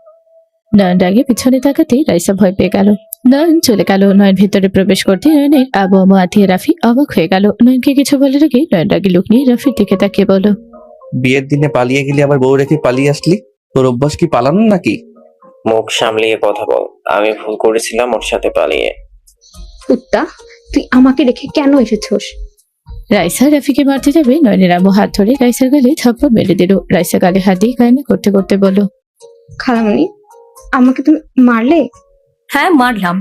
নয়ন রাগে পিছনে তাকাতেই রাইসা ভয় পেয়ে গেল। নয়ন চলে গেল। নয়ন ভিতরে প্রবেশ করতে নয়নের আবু আম্মু আতিয়া রাফি অবাক হয়ে গেল। নয়নকে কিছু বলার আগে নয়ন রাগে লুক নিয়ে রাফির দিকে তাকিয়ে বলল, বিয়ের দিনে পালিয়ে গেলি, আবার বউ রেখে পালিয়ে আসলি। তোর অভ্যাস কি পালানো নাকি? মুখ সামলিয়ে কথা বল। আমি ভুল করেছিলাম ওর সাথে পালিয়ে। কুত্তা, তুই আমাকে রেখে কেন এসেছোস? রাইসা রাফিকে মারতে যাবে, নয়নের আম্মু হাত ধরে রাইসার গালে থাপ্পড় মেরে দিল। রাইসা গালে হাত দিয়ে কান্না করতে করতে বলল, খালামণি, আমাকে তুমি মারলে? হ্যাঁ, মারলাম।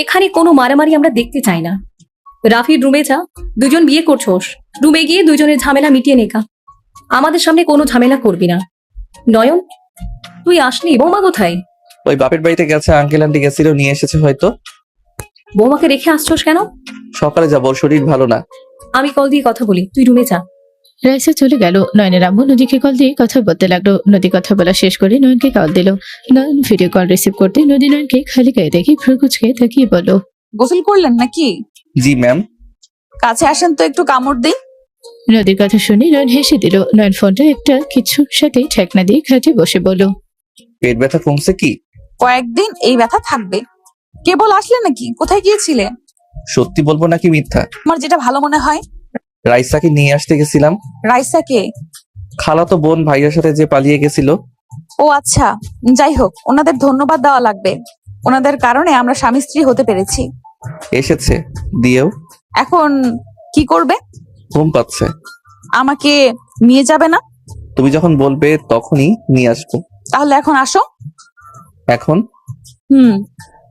এখানে কোনো মারামারি আমরা দেখতে চাই না। রাফির রুমে যা, দুজন বিয়ে করছোস, রুমে গিয়ে দুজনের ঝামেলা মিটিয়ে নেকা। আমাদের সামনে কোনো ঝামেলা করবি না। নয়ন, তুই আসলি? বৌমা কোথায়? ওই বাপের বাড়িতে গেছে, আঙ্কেল আন্টি গেছিল, নিয়ে এসেছে হয়তো। বৌমাকে রেখে আসছোস কেন? সকালে যাবো, ওর শরীর ভালো না। আমি কল দিয়ে কথা বলি, তুই রুমে যা। রাইসা চলে গেল। নয়নের আম্মু নদীকে কল দিয়ে কথা বলতে লাগলো। নদী কথা বলা শেষ করে নয়নকে কল দিল। নয়ন ভিডিও কল রিসিভ করতে নদী নয়নকে খালি গায়ে দেখে ভ্রুকুচকে তাকিয়ে বলল, গোসল করলেন নাকি? জি ম্যাম। কাছে আসেন তো, একটু কামড় দিই। নদীর কথা শুনে নয়ন হেসে দিল। নয়ন ফোনটা একটা কিছুর সাথে ঠেকনা দিয়ে খাটে বসে বলল, পেট ব্যথা কমছে কি? কয়েকদিন এই ব্যথা থাকবে। কেবল আসলে নাকি? কোথায় গিয়েছিলে? সত্যি বলবো নাকি মিথ্যা? আমার যেটা ভালো মনে হয়। রাইসাকে নিয়ে আসতে গেছিলাম। রাইসাকে? খালাতো বোন ভাইয়ের সাথে যে পালিয়ে গেছিল। ও আচ্ছা, যাই হোক, ওনাদের ধন্যবাদ দেওয়া লাগবে। ওনাদের কারণে আমরা স্বামী স্ত্রী হতে পেরেছি। এসেছে, দিয়েও। এখন কি করবে? ঘুম পাচ্ছে। আমাকে নিয়ে যাবে না? তুমি যখন বলবে তখনই নিয়ে আসবো। তাহলে এখন আসো। এখন?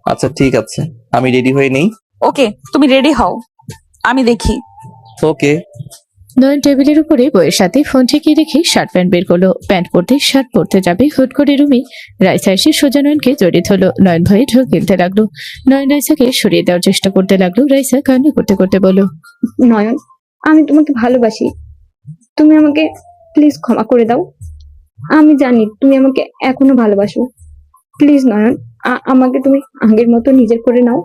আচ্ছা ঠিক আছে, আমি রেডি হয়ে নেই। ওকে, তুমি রেডি হও, আমি দেখি। ওকে। নয়ন টেবিলের উপরে বইয়ের সাথে ফোন ঠেকিয়ে রেখে শার্ট প্যান্ট বের করলো। প্যান্ট পরতে শার্ট পরতে যাবে, হুট করে রুমে রাইসা এসে সোজা নয়নকে জড়িয়ে ধরলো। নয়ন ভয়ে ঢোক গিলতে লাগলো। নয়ন রাইসাকে সরিয়ে দেওয়ার চেষ্টা করতে লাগলো। রাইসা কান্না করতে করতে বলল, নয়ন, আমি তোমাকে ভালোবাসি। তুমি আমাকে প্লিজ ক্ষমা করে দাও। আমি জানি তুমি আমাকে এখনো ভালোবাসো। প্লিজ নয়ন, আমাকে তুমি আগের মতো নিজের করে নাও।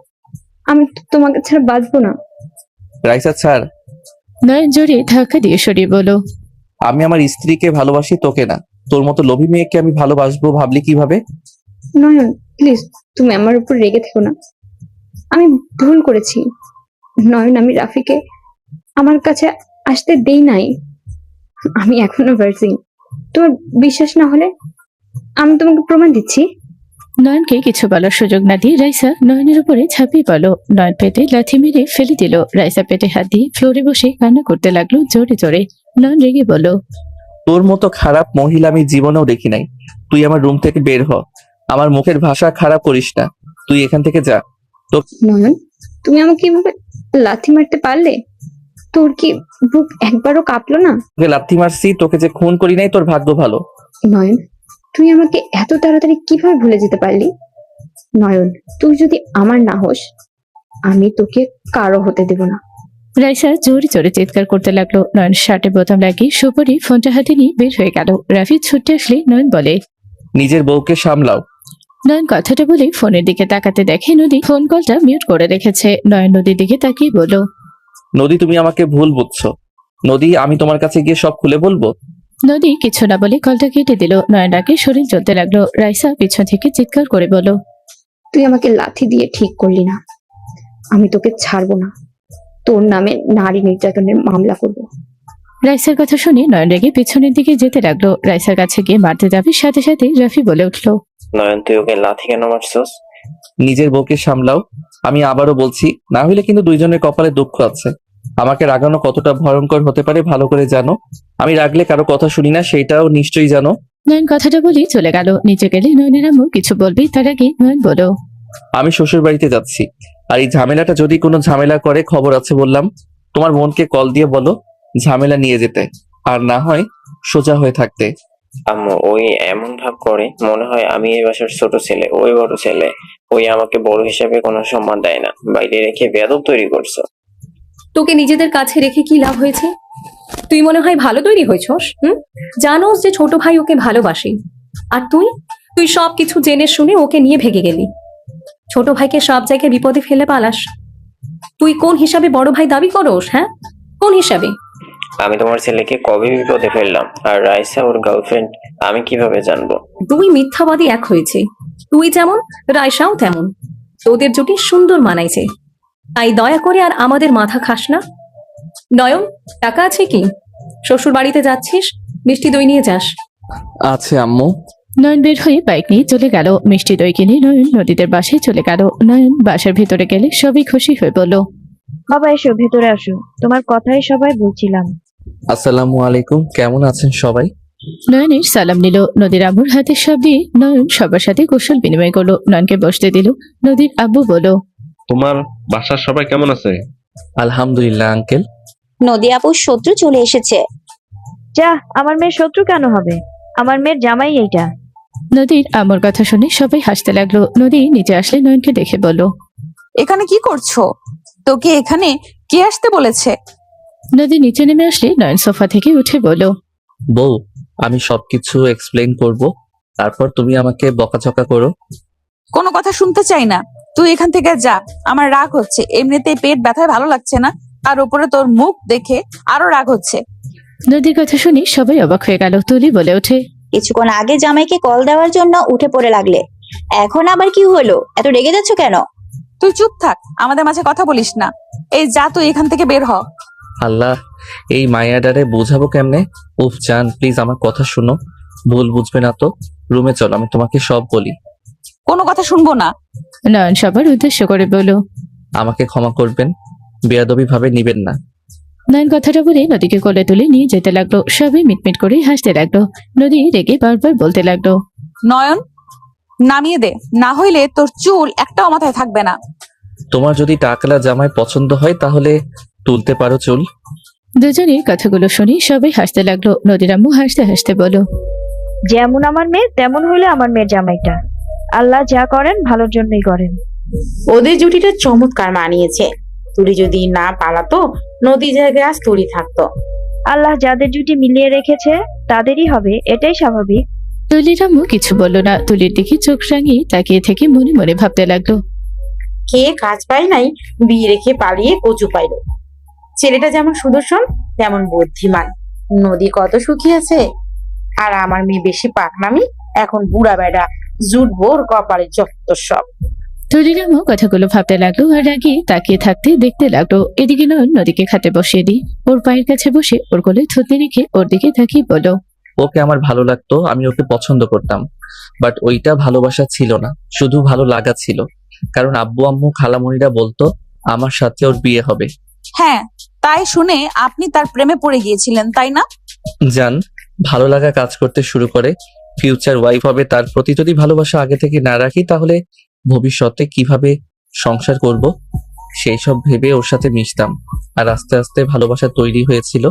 আমি তোমাকে ছাড়া বাঁচবো না। রাইসা ছাড়। নয়ন জোরে ধাক্কা দিয়ে সরিয়ে বলল, আমি আমার স্ত্রীকে ভালোবাসি, তোকে না। তোর মতো লোভী মেয়েকে আমি ভালোবাসবো ভাবলি কিভাবে? নয়ন প্লিজ, তুমি আমার উপর রেগে থেকো না। আমি ভুল করেছি। নয়ন, আমি রাফিকে আমার কাছে আসতে দেই নাই। আমি এখনো ভার্জিন। তোমার বিশ্বাস না হলে আমি তোমাকে প্রমাণ দিচ্ছি। নয়নকে কিছু বলার সুযোগ না দিয়ে রাইসা নয়নের উপরে ঝাঁপিয়ে পড়ল। নয়ন পেটে লাথি মেরে ফেলে দিল। রাইসা পেটে হাত দিয়ে ফ্লোরে বসে কান্না করতে লাগলো জোরে জোরে। নয়ন রেগে বলল, তোর মতো খারাপ মহিলা আমি জীবনেও দেখি নাই। তুই আমার রুম থেকে বের হ। আমার মুখের ভাষা খারাপ করিস না। তুই এখান থেকে যা। নয়ন, তুমি আমাকে এভাবে লাথি মারতে পারলে? তোর কি বুক একবারও কাঁপলো না? তোকে লাথি মারছি, তোকে যে খুন করি নাই, তোর ভাগ্য ভালো। নয়ন, তুই আমাকে এত তাড়াতাড়ি কিভাবে ভুলে যেতে পারলি? নয়ন, তুই যদি আমার না হোস, আমি তোকে কারো হতে দেব না। রাইসা জোরে জোরে চিৎকার করতে লাগলো। নয়ন শার্টে বোতাম লাগিয়ে সুপরি ফোনটা হাতে নিয়ে বের হয়ে গেল। রাফি ছুটে আসলে নয়ন বলে, নিজের বউকে সামলাও। নয়ন কথাটা বলে ফোনের দিকে তাকাতে দেখে নদী ফোন কলটা মিউট করে রেখেছে। নয়ন নদীর দিকে তাকিয়ে বলল, নদী, তুমি আমাকে ভুল বুঝছো। নদী, আমি তোমার কাছে গিয়ে সব খুলে বলবো। নদী কিছু না বলে কলটা কেটে দিল। নয়ন ডাকে শরীর চলতে লাগলো। রাইসা পিছন থেকে চিৎকার করে বলল, তুই আমাকে লাথি দিয়ে ঠিক করলি না। আমি তোকে ছাড়বো না। তোর নামে নারী নির্যাতনের মামলা করব। রাইসার কথা শুনে নয়ন রেগে পিছনের দিকে যেতে লাগলো। রাইসার কাছে গিয়ে মারতে যাবে, সাথে সাথে রাফি বলে উঠলো, নয়ন, তুই ওকে লাথি কেন মারছস? নিজের বউকে সামলাও। আমি আবারও বলছি, না হলে কিন্তু দুইজনের কপালে দুঃখ আছে। আমাকে রাগানো কতটা ভয়ঙ্কর হতে পারে ভালো করে জানো। আমি রাগলে কারো কথা শুনি না, সেটাও নিশ্চয়ই জানো। নয়ন কথাটা বলেই চলে গেল। নিচে গেলে নয়নের আম্মু কিছু বলবে, তার আগে নয়ন বলো, আমি শ্বশুর বাড়িতে যাচ্ছি। আর এই ঝামেলাটা যদি কোনো ঝামেলা করে, খবর আছে বললাম। তোমার বোনকে কল দিয়ে বলো ঝামেলা নিয়ে যেতে, আর না হয় সোজা হয়ে থাকতে। আম্মু ওই এমন ভাব করে মনে হয় আমি এই বাসার ছোট ছেলে, ওই বড় ছেলে। ওই আমাকে বড় হিসাবে কোনো সম্মান দেয় না, বাইরে রেখে বেয়াদব তৈরি করছো। তোকে নিজেদের কাছে রেখে কি লাভ হয়েছে? তুই মনে হয় ভালো তৈরি হয়েছস। জানোস যে ছোট ভাই ওকে ভালোবাসে, আর তুই তুই সবকিছু জেনে শুনে ওকে নিয়ে ভেগে গেলি। ছোট ভাইকে সব জায়গায় বিপদে ফেলে পালাস। তুই কোন হিসাবে বড় ভাই দাবি করোস? হ্যাঁ, কোন হিসাবে? আমি তোমার ছেলেকে কবে বিপদে ফেললাম? আর রাইসা ওর গার্লফ্রেন্ড, আমি কিভাবে জানবো? দুই মিথ্যাবাদী এক হয়েছে। তুই যেমন, রায়সাও তেমন। তোদের জুটি সুন্দর মানাইছে। তাই দয়া করে আর আমাদের মাথা খাস না। নয়ন, টাকা আছে কি? শ্বশুর বাড়িতে যাচ্ছিস, মিষ্টি দই নিয়ে যাস। আছে আম্মু। নয়ন বের হয়ে বাইক নিয়ে চলে গেল। মিষ্টি দই কিনে নয়ন নদীদের বাসায় চলে গেল। নয়ন বাসার ভিতরে গেলে সবই খুশি হয়ে বলল, বাবা এসো, ভেতরে আসো, তোমার কথাই সবাই বলছিলাম। আসসালামু আলাইকুম, কেমন আছেন সবাই? নয়নের সালাম নিল। নদীর আব্বুর হাতে সব দিয়ে নয়ন সবার সাথে কৌশল বিনিময় করলো। নয়নকে বসতে দিল। নদীর আব্বু বলল, তোমার বাসার সবাই কেমন আছে? আলহামদুলিল্লাহ আঙ্কেল। নদী আপুর শত্রু চলে এসেছে। যা, আমার মেয়ের শত্রু কেন হবে? আমার মেয়ের জামাই এইটা। নদীর আম্মুর কথা শুনে সবাই হাসতে লাগলো। নদী নিচে আসলে নয়নকে দেখে বলল, এখানে কি করছো? তোকে এখানে কে আসতে বলেছে? নদী নিচে নেমে আসলে নয়ন সোফা থেকে উঠে বলল, বউ, আমি সবকিছু এক্সপ্লেইন করব, তারপর তুমি আমাকে বকাঝকা করো। কোনো কথা শুনতে চাই না, তুই এখান থেকে যা। আমার রাগ হচ্ছে, এমনিতেই পেট ব্যথায় ভালো লাগছে না, আর উপরে তোর মুখ দেখে আরো রাগ হচ্ছে। নদীর কথা শুনে সবাই অবাক হয়ে গেল। তুলি বলে ওঠে, কিছুক্ষণ আগে জামাইকে কল দেওয়ার জন্য উঠে পড়ে লাগলে, এখন আবার কি হলো? এত রেগে যাচ্ছ কেন? তুই চুপ থাক, আমাদের মাঝে কথা বলিস না। এই যা, তুই এখান থেকে বের হ। আল্লাহ, এই মায়াডারে বোঝাবো কেমনে? উফ জান, প্লিজ আমার কথা শুনো, ভুল বুঝবে না তো। রুমে চলো, আমি তোমাকে সব বলি। কোনো কথা শুনবো না। নয়ন সবার উদ্দেশ্য করে বলল, আমাকে ক্ষমা করবেন, বেয়াদবি ভাবে নিবেন না। নয়ন কথাটা বলে নদীকে কোলে তুলে নিয়ে যেতে লাগলো। সবাই মিটমিট করে হাসতে লাগলো। নদী রেগে বারবার বলতে লাগলো, নয়ন, নামিয়ে দে, না হইলে তোর চুল একটাও মাথায় থাকবে না। তোমার যদি টাকলা জামাই পছন্দ হয় তাহলে তুলতে পারো চুল। দুজনের কথাগুলো শুনে সবাই হাসতে লাগলো। নদীর আম্মু হাসতে হাসতে বলো, যেমন আমার মেয়ে তেমন হইলে আমার মেয়ের জামাইটা। আল্লাহ যা করেন ভালোর জন্যই করেন। ওদের জুটিটা চমৎকার মানিয়েছে। তুলি যদি না পালাতো, নদী জায়গায় আজ তুলি থাকতো। আল্লাহ যাদের জুটি মিলিয়ে রেখেছে তাদেরই হবে, এটাই স্বাভাবিক। তুলির আম্মু কিছু বলল না। তুলির দিকে চোখ রাঙিয়ে তাকিয়ে থেকে মনে মনে ভাবতে লাগলো। কে কাজ পায় নাই, বিয়ে রেখে পালিয়ে কচু পাইল। ছেলেটা যেমন সুদর্শন তেমন বুদ্ধিমান। নদী কত সুখী আছে, আর আমার মেয়ে বেশি পাকনামি। এখন বুড়া বেড়া জুটবো ওর কপালে যত সব। তুলির আম্মু কথাগুলো ভাবতে লাগলো আর রাগে তাকিয়ে থাকতে দেখতে লাগলো। এদিকে নয়ন নদীকে খাটে বসিয়ে দিই ওর পায়ের কাছে বসে ওর কোলে থুতনি রেখে ওর দিকে তাকিয়ে বলল, ওকে আমার ভালো লাগতো, আমি ওকে পছন্দ করতাম, বাট ওইটা ভালোবাসা ছিল না, শুধু ভালো লাগা ছিল। কারণ আব্বু আম্মু খালামণিরা বলতো আমার সাথে ওর বিয়ে হবে। হ্যাঁ, তাই শুনে আপনি তার প্রেমে পড়ে গিয়েছিলেন, তাই না? জান, ভালো লাগা কাজ করতে শুরু করে, ফিউচার ওয়াইফ হবে, তার প্রতি যদি ভালোবাসা আগে থেকে না রাখি তাহলে ভবিষ্যতে কিভাবে সংসার করব সেই সব ভেবে ওর সাথে মিশতাম। আর আস্তে আস্তে ভালোবাসা তৈরি হয়েছিল।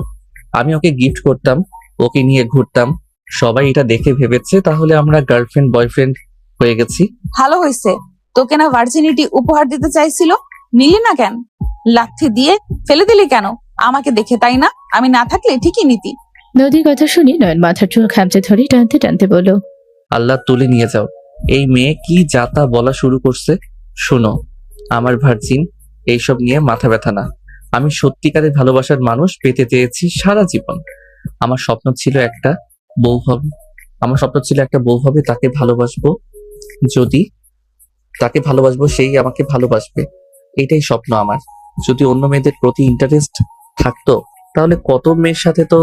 আমি ওকে গিফট করতাম, ওকে নিয়ে ঘুরতাম। সবাই এটা দেখে ভেবেছে তাহলে আমরা গার্লফ্রেন্ড বয়ফ্রেন্ড হয়ে গেছি। ভালো হয়েছে। তোকে না ভার্জিনিটি উপহার দিতে চাইছিল, নিলি না কেন? লাথি দিয়ে ফেলে দিলি কেন আমাকে দেখে, তাই না? আমি না থাকলে ঠিকই নিতি। নদীর কথা শুনে নয়ন মাথার চুল খামচে ধরে টানতে টানতে বলল, আল্লাহ তুলে নিয়ে যাও। এই মেয়ে কি যাতা বলা শুরু করছে। শোনো, আমার ভার্জিন, এইসব নিয়ে মাথা ব্যথা না। আমি সত্যিকারের ভালোবাসার মানুষ পেতে চেয়েছি সারা জীবন। আমার স্বপ্ন ছিল একটা বউ হবে। তাকে ভালোবাসবো। যদি তাকে ভালোবাসবো, সেই আমাকে ভালোবাসবে, এটাই স্বপ্ন আমার। যদি অন্য মেয়েদের প্রতি ইন্টারেস্ট থাকতো তাহলে কত মেয়ের সাথে তো।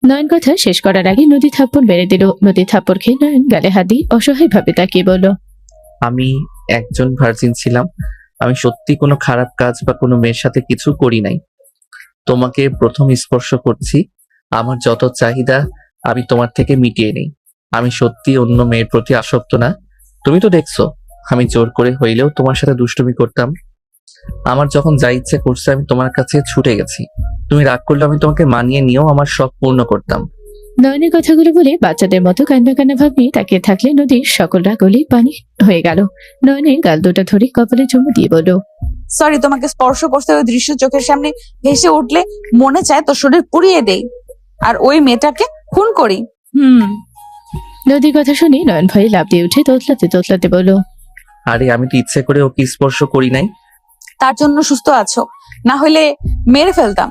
নয়ন কথা শেষ করার আগে নদী থাপ্পড় মেরে দিল। নদী থাপ্পড় খেয়ে নয়ন গালে হাত দিয়ে অসহায় ভাবে তাকিয়ে বলল, আমি একজন ভার্জিন ছিলাম। আমি সত্যি কোনো খারাপ কাজ বা কোনো মেয়ের সাথে কিছু করি নাই। তোমাকে প্রথম স্পর্শ করছি, আমার যত চাহিদা আমি তোমার থেকে মিটিয়ে নেই। আমি সত্যি অন্য মেয়ের প্রতি আসক্ত না। তুমি তো দেখছো আমি জোর করে হইলেও তোমার সাথে দুষ্টুমি করতাম। আমার যখন যা ইচ্ছে করছে আমি তোমার কাছে ছুটে গেছি। তুমি রাগ করলে আমি তোমাকে মানিয়ে নিয়েও আমার শখ পূর্ণ করতাম। নয়নের কথাগুলো বলে বাচ্চাদের মতো কান্না কান্না ভাব নিয়ে তাকিয়ে থাকলে নদীর সকল রাগলি পানি হয়ে গেল। নয়নের গাল দুটা ধরে কপালে চুমু দিয়ে বলল, সরি, তোমাকে স্পর্শ করতে ওই দৃশ্য চোখের সামনে ভেসে উঠলে মনে চায় তোর শরীর পুড়িয়ে দেই আর ওই মেয়েটাকে খুন করি। নদীর কথা শুনে নয়ন ভয়ে লাফ দিয়ে উঠে তোতলাতে তোতলাতে বলল, আরে আমি তো ইচ্ছে করে ওকে স্পর্শ করি নাই। তার জন্য সুস্থ আছো, না হলে মেরে ফেলতাম।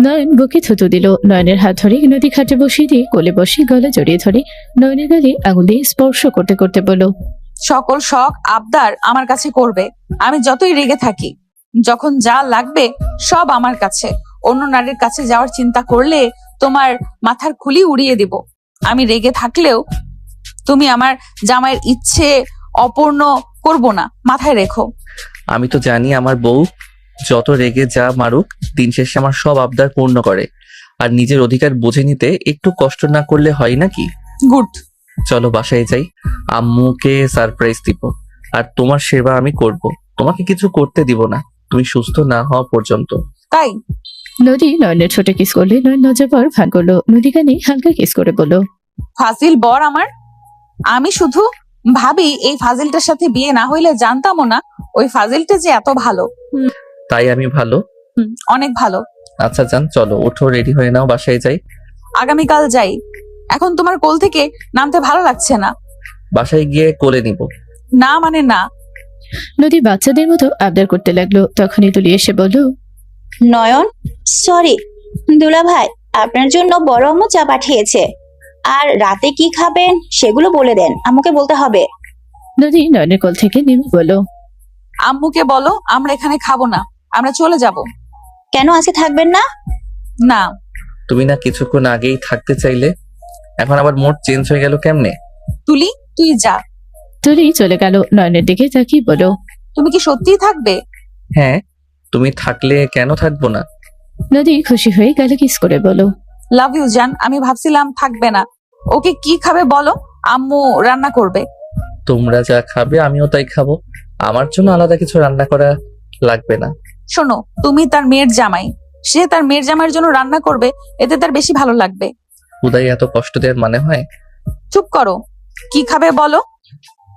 নয়ন বুকে থুতু দিল। নয়নের হাত ধরে নদী খাটে বসিয়ে দিয়ে কোলে বসে গলা জড়িয়ে ধরে নয়নের গালে আঙুল দিয়ে স্পর্শ করতে করতে বলল, সকল শখ আবদার আমার কাছে করবে। আমি যতই রেগে থাকি, যখন যা লাগবে সব আমার কাছে। অন্য নারীর কাছে যাওয়ার চিন্তা করলে তোমার মাথার খুলি উড়িয়ে দিব। আমি রেগে থাকলেও তুমি আমার জামাইয়ের ইচ্ছে অপূর্ণ করব না, মাথায় রেখো। আমি তো জানি আমার বউ যত রেগে যা মারুক, দিন শেষে আমার সব আবদার পূর্ণ করে। আর নিজের অধিকার বুঝে নিতে একটু কষ্ট না করলে হয় নাকি? গুড। চলো বাসায় যাই, আম্মুকে সারপ্রাইজ দিব। আর তোমার সেবা আমি করব, তোমাকে কিছু করতে দিব না তুমি সুস্থ না হওয়া পর্যন্ত। তাই নদী নয়নের ছোট কিস করলে নয়ন লজ্জা পাওয়ার ভান করলো। নদী কানে হালকা কিস করে বলল, ফাজিল বর আমার। আমি শুধু ভাবি এই ফাজিলটার সাথে বিয়ে না হইলে জানতামও না ওই ফাজিলটা যে এত ভালো। তাই আমি ভালো? অনেক ভালো। আচ্ছা যান, চলো ওঠো, রেডি হয়ে নাও, বাসায় যাই। আগামীকাল যাই। এখন তোমার কোল থেকে নামতে ভালো লাগছে না? বাসায় গিয়ে কোলে নিব। না মানে না। নদী বাচ্চাদের মতো আবদার করতে লাগলো। তখনই তুলি এসে বলল, নয়ন, সরি। দুলা ভাই, আপনার জন্য বড় আম্মু চা পাঠিয়েছে। আর রাতে কি খাবেন সেগুলো বলে দেন, আম্মুকে বলতে হবে। নদী নয়নের কোল থেকে নেমে বলল, আম্মুকে বলো আমরা এখানে খাবো না, আমরা চলে যাব। কেন আজকে থাকবেন না? না। তুমি না কিছুক্ষণ আগেই থাকতে চাইলে, এখন আবার মোড চেঞ্জ হয়ে গেল কেমনে? তুলি, তুই যা। তুলি চলে গেল। নয়নের দিকে তাকিয়ে বলল, তুমি কি সত্যিই থাকবে? হ্যাঁ, তুমি থাকলে কেন থাকবো না? নদী খুশি হয়ে গালে কিস করে বলল, লাভ ইউ জান। আমি ভাবছিলাম থাকবে না। ওকে কি খাবে বলো, আম্মু রান্না করবে। তোমরা যা খাবে আমিও তাই খাবো, আমার জন্য আলাদা কিছু রান্না করা লাগবে না। শোনো, তুমি তার মেয়ের জামাই, সে তার মেয়ের জামাইয়ের জন্য রান্না করবে, এতে তার বেশি ভালো লাগবে। উদয় এত কষ্ট দেওয়ার মানে হয়? চুপ করো। কি খাবে বলো?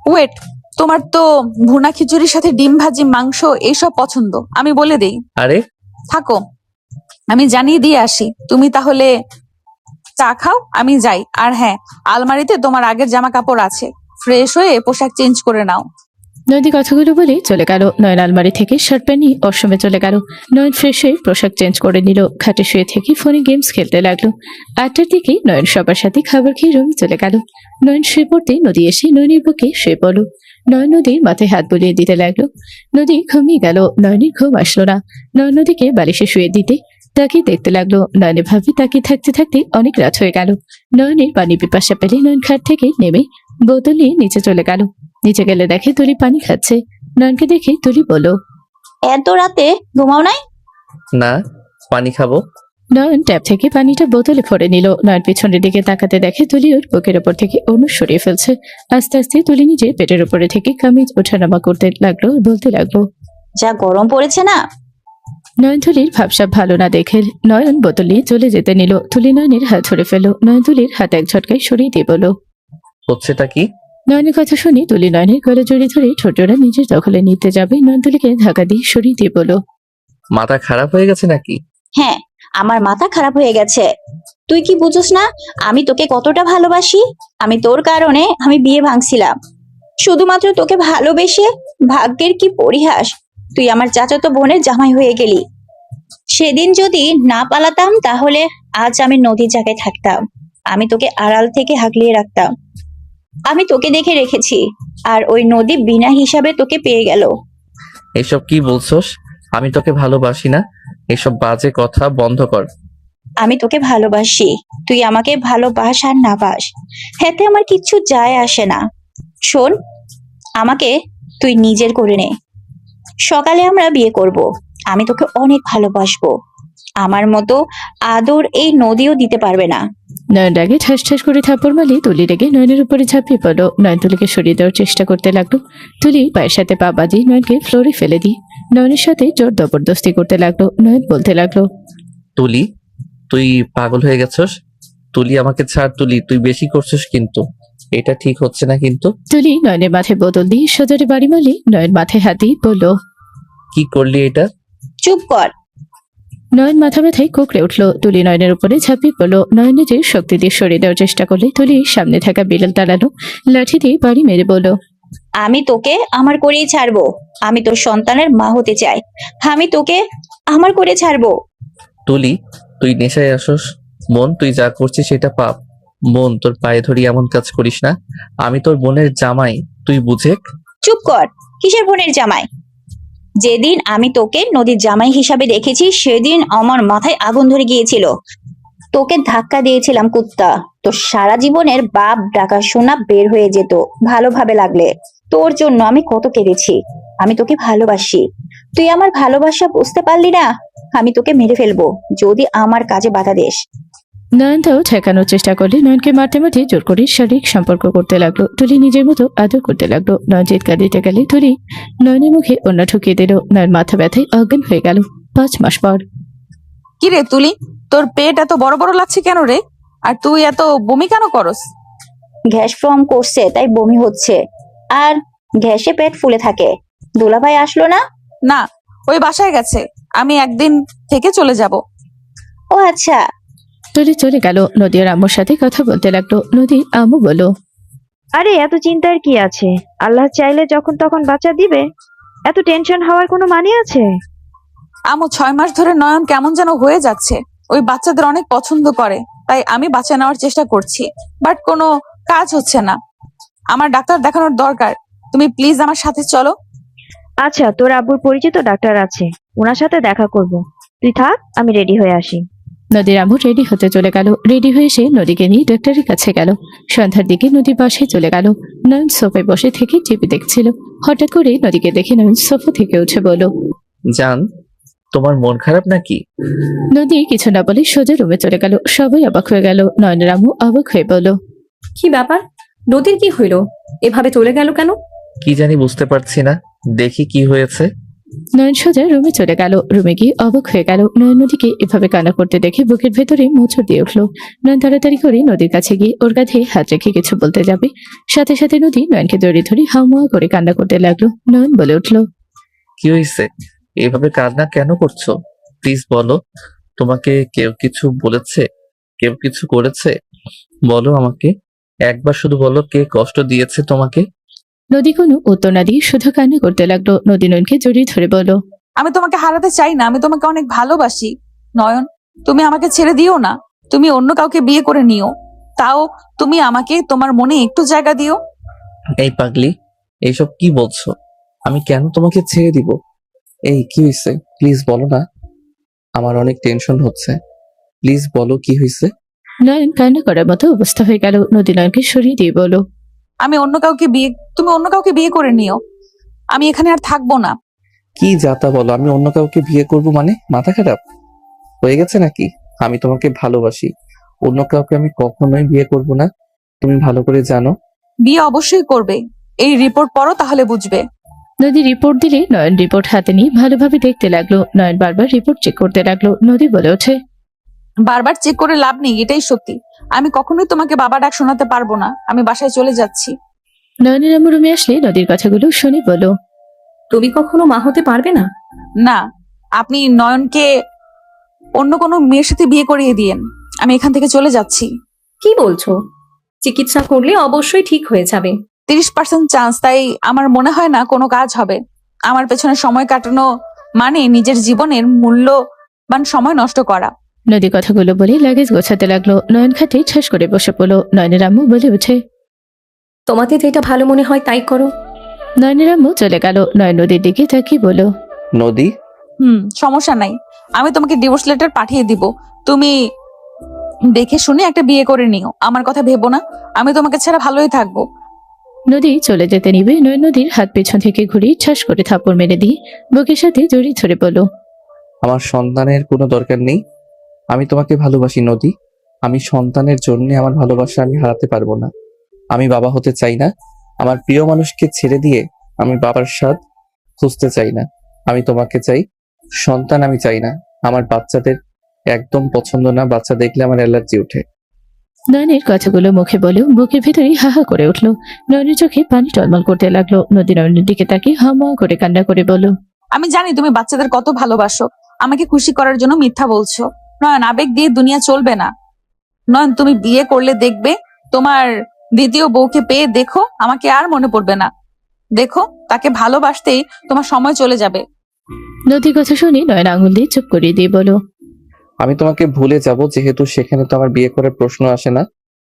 ওয়েট, তোমার তো ভুনা খিচুড়ির সাথে ডিম ভাজি, মাংস এইসব পছন্দ। আমি বলে দেই। আরে থাকো, আমি জানিয়ে দিয়ে আসি। তুমি তাহলে চা খাও, আমি যাই। আর হ্যাঁ, আলমারিতে তোমার আগের জামা কাপড় আছে, ফ্রেশ হয়ে পোশাক চেঞ্জ করে নাও। নদী কথাগুলো বলে চলে গেল। নয়ন আলমারি থেকে শার্ট প্যান্ট নিয়ে ওয়াশরুমে চলে গেল। নয়ন ফ্রেশ হয়ে পোশাক চেঞ্জ করে নিল। খাটে শুয়ে থেকে ফোনে গেমস খেলতে লাগলো। 8টার দিকে নয়ন সবার সাথে খাবার খেয়ে রুমে চলে গেল। নয়ন শুয়ে পড়তে নদী এসে নয়নের বুকে শুয়ে পড়ল। নয়ন নদীর মাথায় হাত বুলিয়ে দিতে লাগলো। নদী ঘুমিয়ে গেল। নয়নের ঘুম আসলো না। নয়ন নদীকে বালিশে শুয়ে দিতে তাকে দেখতে লাগলো। নয়নে ভাবে তাকিয়ে থাকতে থাকতে অনেক রাত হয়ে গেল। নয়নের পানি পিপাসা পেলে নয়ন খাট থেকে নেমে বোতল নিয়ে নিচে চলে গেল। নিচে গেলে দেখে তুলি পানি খাচ্ছে। নয়নকে দেখে তুলি বলল, এত রাতে ঘুমাও নাই? না, পানি খাবো। নয়ন ট্যাপ থেকে পানিটা বোতলে ভরে নিল। নয়ন পিছনের দিকে তাকাতে দেখে তুলি ওর বুকের ওপর থেকে অন্য সরিয়ে ফেলছে। আস্তে আস্তে তুলি নিজে পেটের উপরে থেকে কামিজ ওঠানামা করতে লাগলো, বলতে লাগলো, যা গরম পড়েছে না। নয়ন তুলির ভাবসাব ভালো না দেখে নয়ন বোতল নিয়ে চলে যেতে নিল। তুলি নয়নের হাত ধরে ফেলল। নয়ন তুলির হাত এক ঝটকায় সরিয়ে দিয়ে বলল, হচ্ছেটা কি? নয়নের কথা শুনে তুলি নয়নের গলা জড়িয়ে ধরে ঠোঁটজোড়া নিজের দখলে নিতে যাবে। নয়ন তুলিকে ধাক্কা দিয়ে সরিয়ে দিয়ে বলল, মাথা খারাপ হয়ে গেছে নাকি? হ্যাঁ, আমার মাথা খারাপ হয়ে গেছে। তুই কি বুঝোস না আমি তোকে কতটা ভালোবাসি? আমি তোর কারণে আমি বিয়ে ভাঙছিলাম, শুধুমাত্র তোকে ভালোবেসে। ভাগ্যের কি পরিহাস, তুই আমার চাচাতো বোনের জামাই হয়ে গেলি। সেদিন যদি না পালাতাম তাহলে আজ আমি নদীর জায়গায় থাকতাম। আমি তোকে আড়াল থেকে হাগলিয়ে রাখতাম। আমি তোকে দেখে রেখেছি, আর ওই নদী বিনা হিসাবে তোকে পেয়ে গেল। এসব কি বলছস? আমি তোকে ভালোবাসি না। এসব বাজে কথা বন্ধ কর। আমি তোকে ভালোবাসি, তুই আমাকে ভালোবাস আর না বাস, এতে আমার কিচ্ছু যায় আসে না। শোন, আমাকে তুই নিজের করে নে। সকালে আমরা বিয়ে করব। আমি তোকে অনেক ভালোবাসবো। আমার মতো আদর এই নদীও দিতে পারবে না। নয়ন রাগে ঠাস ঠাস করে থাপ্পড় মারলে তুলি রেগে নয়নের উপরে ঝাঁপিয়ে পড়ল। নয়ন তুলিকে সরিয়ে দেওয়ার চেষ্টা করতে লাগলো। তুলি পায়ের সাথে পা বাজিয়ে নয়নকে ফ্লোরে ফেলে দিয়ে নয়নের সাথে জোর জবরদস্তি করতে লাগলো। নয়ন বলতে লাগলো, তুলি, তুই পাগল হয়ে গেছস? তুলি, আমাকে ছাড়। তুলি, তুই বেশি করছিস কিন্তু। এটা ঠিক হচ্ছে না কিন্তু। তুলি নয়নের মাথায় বোতল দিয়ে সজোরে বাড়ি মারলে নয়ন মাথায় হাত দিয়ে বলল, কি করলি এটা? চুপ কর। নয়ন মাথা ব্যথায় কুকড়ে উঠলো। তুলি নয়নের উপরে ঝাঁপিয়ে পড়লো। নয়ন নিজের শক্তি দিয়ে সরিয়ে দেওয়ার চেষ্টা করলে তুলি সামনে থাকা বিড়াল তাড়ালো লাঠি দিয়ে বাড়ি মেরে বলল, আমি তোকে আমার করেই ছাড়বো। আমি তোর সন্তানের মা হতে চাই। আমি তোকে আমার করে ছাড়বো। তুলি, তুই নেশায় আসস। বোন, তুই যা করছিস সেটা পাপ। বোন, তোর পায়ে ধরি এমন কাজ করিস না। আমি তোর বোনের জামাই, তুই বুঝে। চুপ কর। কিসের বোনের জামাই? যেদিন আমি তোকে নদীর জামাই হিসাবে দেখেছি সেদিন আমার মাথায় আগুন ধরে গিয়েছিল। তোকে ধাক্কা দিয়েছিলাম কুত্তা। তোর সারা জীবনের বাপ ডাকা শোনা বের হয়ে যেত ভালোভাবে লাগলে। তোর জন্য আমি কত কেঁদেছি। আমি তোকে ভালোবাসি, তুই আমার ভালোবাসা বুঝতে পারলি না। আমি তোকে মেরে ফেলবো যদি আমার কাজে বাধা দিস। নয়ন তাও ঠেকানোর চেষ্টা করলে নয়নকে মারতে মারতে জোর করে শারীরিক সম্পর্ক করতে লাগলো। তুলি নিজের মতো আদর করতে লাগলো। নয়ন চিৎকার দিতে গেলে তুলি নয়নের মুখে অন্য ঠুকিয়ে দিল। নয়ন মাথা ব্যথায় অজ্ঞান হয়ে গেল। 5 মাস পর। কি রে তুলি, তোর পেট এত বড় বড় লাগছে কেন রে? আর তুই এত বমি কেন করস? গ্যাস ফর্ম করছে তাই বমি হচ্ছে, আর গ্যাসে পেট ফুলে থাকে। দুলাভাই আসলো না? না, ওই বাসায় গেছে। আমি একদিন থেকে চলে যাব। ও আচ্ছা। তুলি চলে গেল। নদী আর আম্মুর সাথে কথা বলতে লাগলো। নদী আম্মু বলল, আরে এত চিন্তার কি আছে? আল্লাহ চাইলে যখন তখন বাচ্চা দিবে। এত টেনশন হওয়ার কোনো মানে আছে? আমু 6 মাস ধরে নয়ন কেমন যেন হয়ে যাচ্ছে। ওই বাচ্চাদের অনেক পছন্দ করে, তাই আমি বাচ্চা নেওয়ার চেষ্টা করছি, বাট কোনো কাজ হচ্ছে না। আমার ডাক্তার দেখানোর দরকার। তুমি প্লিজ আমার সাথে চলো। আচ্ছা, তোর আব্বুর পরিচিত ডাক্তার আছে, ওনার সাথে দেখা করব। তুই থাক, আমি রেডি হয়ে আসি। নদীর আম্মু রেডি হতে চলে গেল। রেডি হয়ে এসে নদীকে নিয়ে ডাক্তারের কাছে গেল। সন্ধ্যার দিকে নদী বাসায় চলে গেল। নয়ন সোফায় বসে থেকে টিভি দেখছিল। হঠাৎ করে নদীকে দেখে নয়ন সোফা থেকে উঠে বলল, জান, তোমার মন খারাপ নাকি? নদী কিছু না বলে সোজা রুমে চলে গেল। সবাই অবাক হয়ে গেল। নয়নের আম্মু অবাক হয়ে বলল, কি ব্যাপার? নদীর কি হইল? এভাবে চলে গেল কেন? কি জানি, বুঝতে পারছি না। দেখি কি হয়েছে। নয়ন সোজা রুমে চলে গেল। রুমে গিয়ে অবাক হয়ে গেল নয়ন নদীকে এভাবে কান্না করতে দেখে বুকের ভেতরে মোচড় দিয়ে উঠলো। নয়ন তাড়াতাড়ি করে নদীর কাছে গিয়ে ওর কাঁধে হাত রেখে কিছু বলতে যাবে, সাথে সাথে নদী নয়নকে জড়িয়ে ধরে হাউমাউ করে কান্না করতে লাগলো। নয়ন বলে উঠলো, কি হয়েছে? এভাবে কান্না কেন করছো? প্লিজ বলো, তোমাকে কেউ কিছু বলেছে? কেউ কিছু করেছে? বলো আমাকে, একবার শুধু বলো, কে কষ্ট দিয়েছে তোমাকে? নদী কোনো উত্তর না দিয়ে শুধু কান্না করতে লাগলো। নদী নয়নকে জড়িয়ে ধরে বলল, আমি তোমাকে হারাতে চাই না, আমি তোমাকে অনেক ভালোবাসি। নয়ন, তুমি আমাকে ছেড়ে দিও না। তুমি অন্য কাউকে বিয়ে করে নিও, তাও তুমি আমাকে তোমার মনে একটু জায়গা দিও। এই পাগলি, এইসব কি বলছো? আমি কেন তোমাকে ছেড়ে দিব? এই কি হয়েছে? প্লিজ বলো না, আমার অনেক টেনশন হচ্ছে। প্লিজ বলো কি হয়েছে? নয়ন কান্না করার মতো অবস্থা হয়ে গেল। নদী নয়নকে সরিয়ে দিয়ে বলল, তুমি অন্য কাউকে বিয়ে করে নিও, আমি এখানে আর থাকবো না। কি যাতা বলো, আমি অন্য কাউকে বিয়ে করব মানে? মাথা খারাপ হয়ে গেছে নাকি? আমি তোমাকে ভালোবাসি, অন্য কাউকে আমি কখনোই বিয়ে করব না, তুমি ভালো করে জানো। বিয়ে অবশ্যই করবে, এই রিপোর্ট পড়ো তাহলে বুঝবে। নদী রিপোর্ট দিলে নয়ন রিপোর্ট হাতে নিয়ে ভালোভাবে দেখতে লাগলো। নয়ন বারবার রিপোর্ট চেক করতে লাগলো। নদী বলে ওঠে, বারবার চেক করে লাভ নেই, এটাই সত্যি। আমি কখনোই তোমাকে বাবা ডাক শোনাতে পারবো না, আমি বাসায় চলে যাচ্ছি। নয়নের আম্মু রুমে আসলে নদীর কথাগুলো শুনে বলো, তুমি কখনো মা হতে পারবে না। না, আপনি নয়নকে অন্য কোনো মেয়ের সাথে বিয়ে করিয়ে দিয়েন, আমি এখান থেকে চলে যাচ্ছি। কি বলছো? চিকিৎসা করলে অবশ্যই ঠিক হয়ে যাবে। 30% চান্স, তাই আমার মনে হয় না কোনো কাজ হবে। আমার পেছনে সময় কাটানো মানে নিজের জীবনের মূল্যবান সময় নষ্ট করা। নদী কথাগুলো বলে লাগেজ গোছাতে লাগলো। নয়ন খাটে ঠাস করে বসে পড়লো। নয়নের আম্মু বলে ওঠে, তোমাদের যেটা ভালো মনে হয় তাই করো। নয়নের আম্মু চলে গেল। নয়ন নদীর দিকে তাকিয়ে বলো, নদী, সমস্যা নাই, আমি তোমাকে ডিভোর্স লেটার পাঠিয়ে দিব, তুমি দেখে শুনে একটা বিয়ে করে নিও। আমার কথা ভেবো না, আমি তোমাকে ছাড়া ভালোই থাকবো। নদী চলে যেতে নিবে। নয়ন নদীর হাত পেছন থেকে ঘুরিয়ে ঠাস করে থাপড় মেরে দিয়ে বুকের সাথে জড়িয়ে ধরে বলল, আমার সন্তানের কোনো দরকার নেই, আমি তোমাকে ভালোবাসি নদী। আমি সন্তানের জন্য আমার ভালোবাসা আমি হারাতে পারবো না। আমি বাবা হতে চাই না, আমার প্রিয় মানুষকে ছেড়ে দিয়ে আমি বাবার স্বাদ খুঁজতে চাই না। আমি তোমাকে চাই, সন্তান আমি চাই না। আমার বাচ্চাদের একদম পছন্দ না, বাচ্চা দেখলে আমার অ্যালার্জি ওঠে। নয়নের কথাগুলো মুখে বলেও বুকের ভেতরে হাহা করে উঠলো। নয়নের চোখে পানি টলমল করতে লাগলো। নদী নয়নের দিকে তাকিয়ে হামা করে কান্না করে বলল, আমি জানি তুমি বাচ্চাদের কত ভালোবাসো, আমাকে খুশি করার জন্য মিথ্যা বলছো। নয়ন, আবেগ দিয়ে দুনিয়া চলবে না। নয়ন, তুমি বিয়ে করলে দেখবে তোমার দ্বিতীয় বউকে পেয়ে দেখো, আমাকে আর মনে পড়বে না। দেখো, তাকে ভালোবাসতেই তোমার সময় চলে যাবে। নদীর কথা শুনে নয়ন আঙুল দিয়ে চুপ করিয়ে দিয়ে বলো, আমি তোমাকে ভুলে যাব, যেহেতু সেখানে তো আমার বিয়ে করার প্রশ্ন আসে না।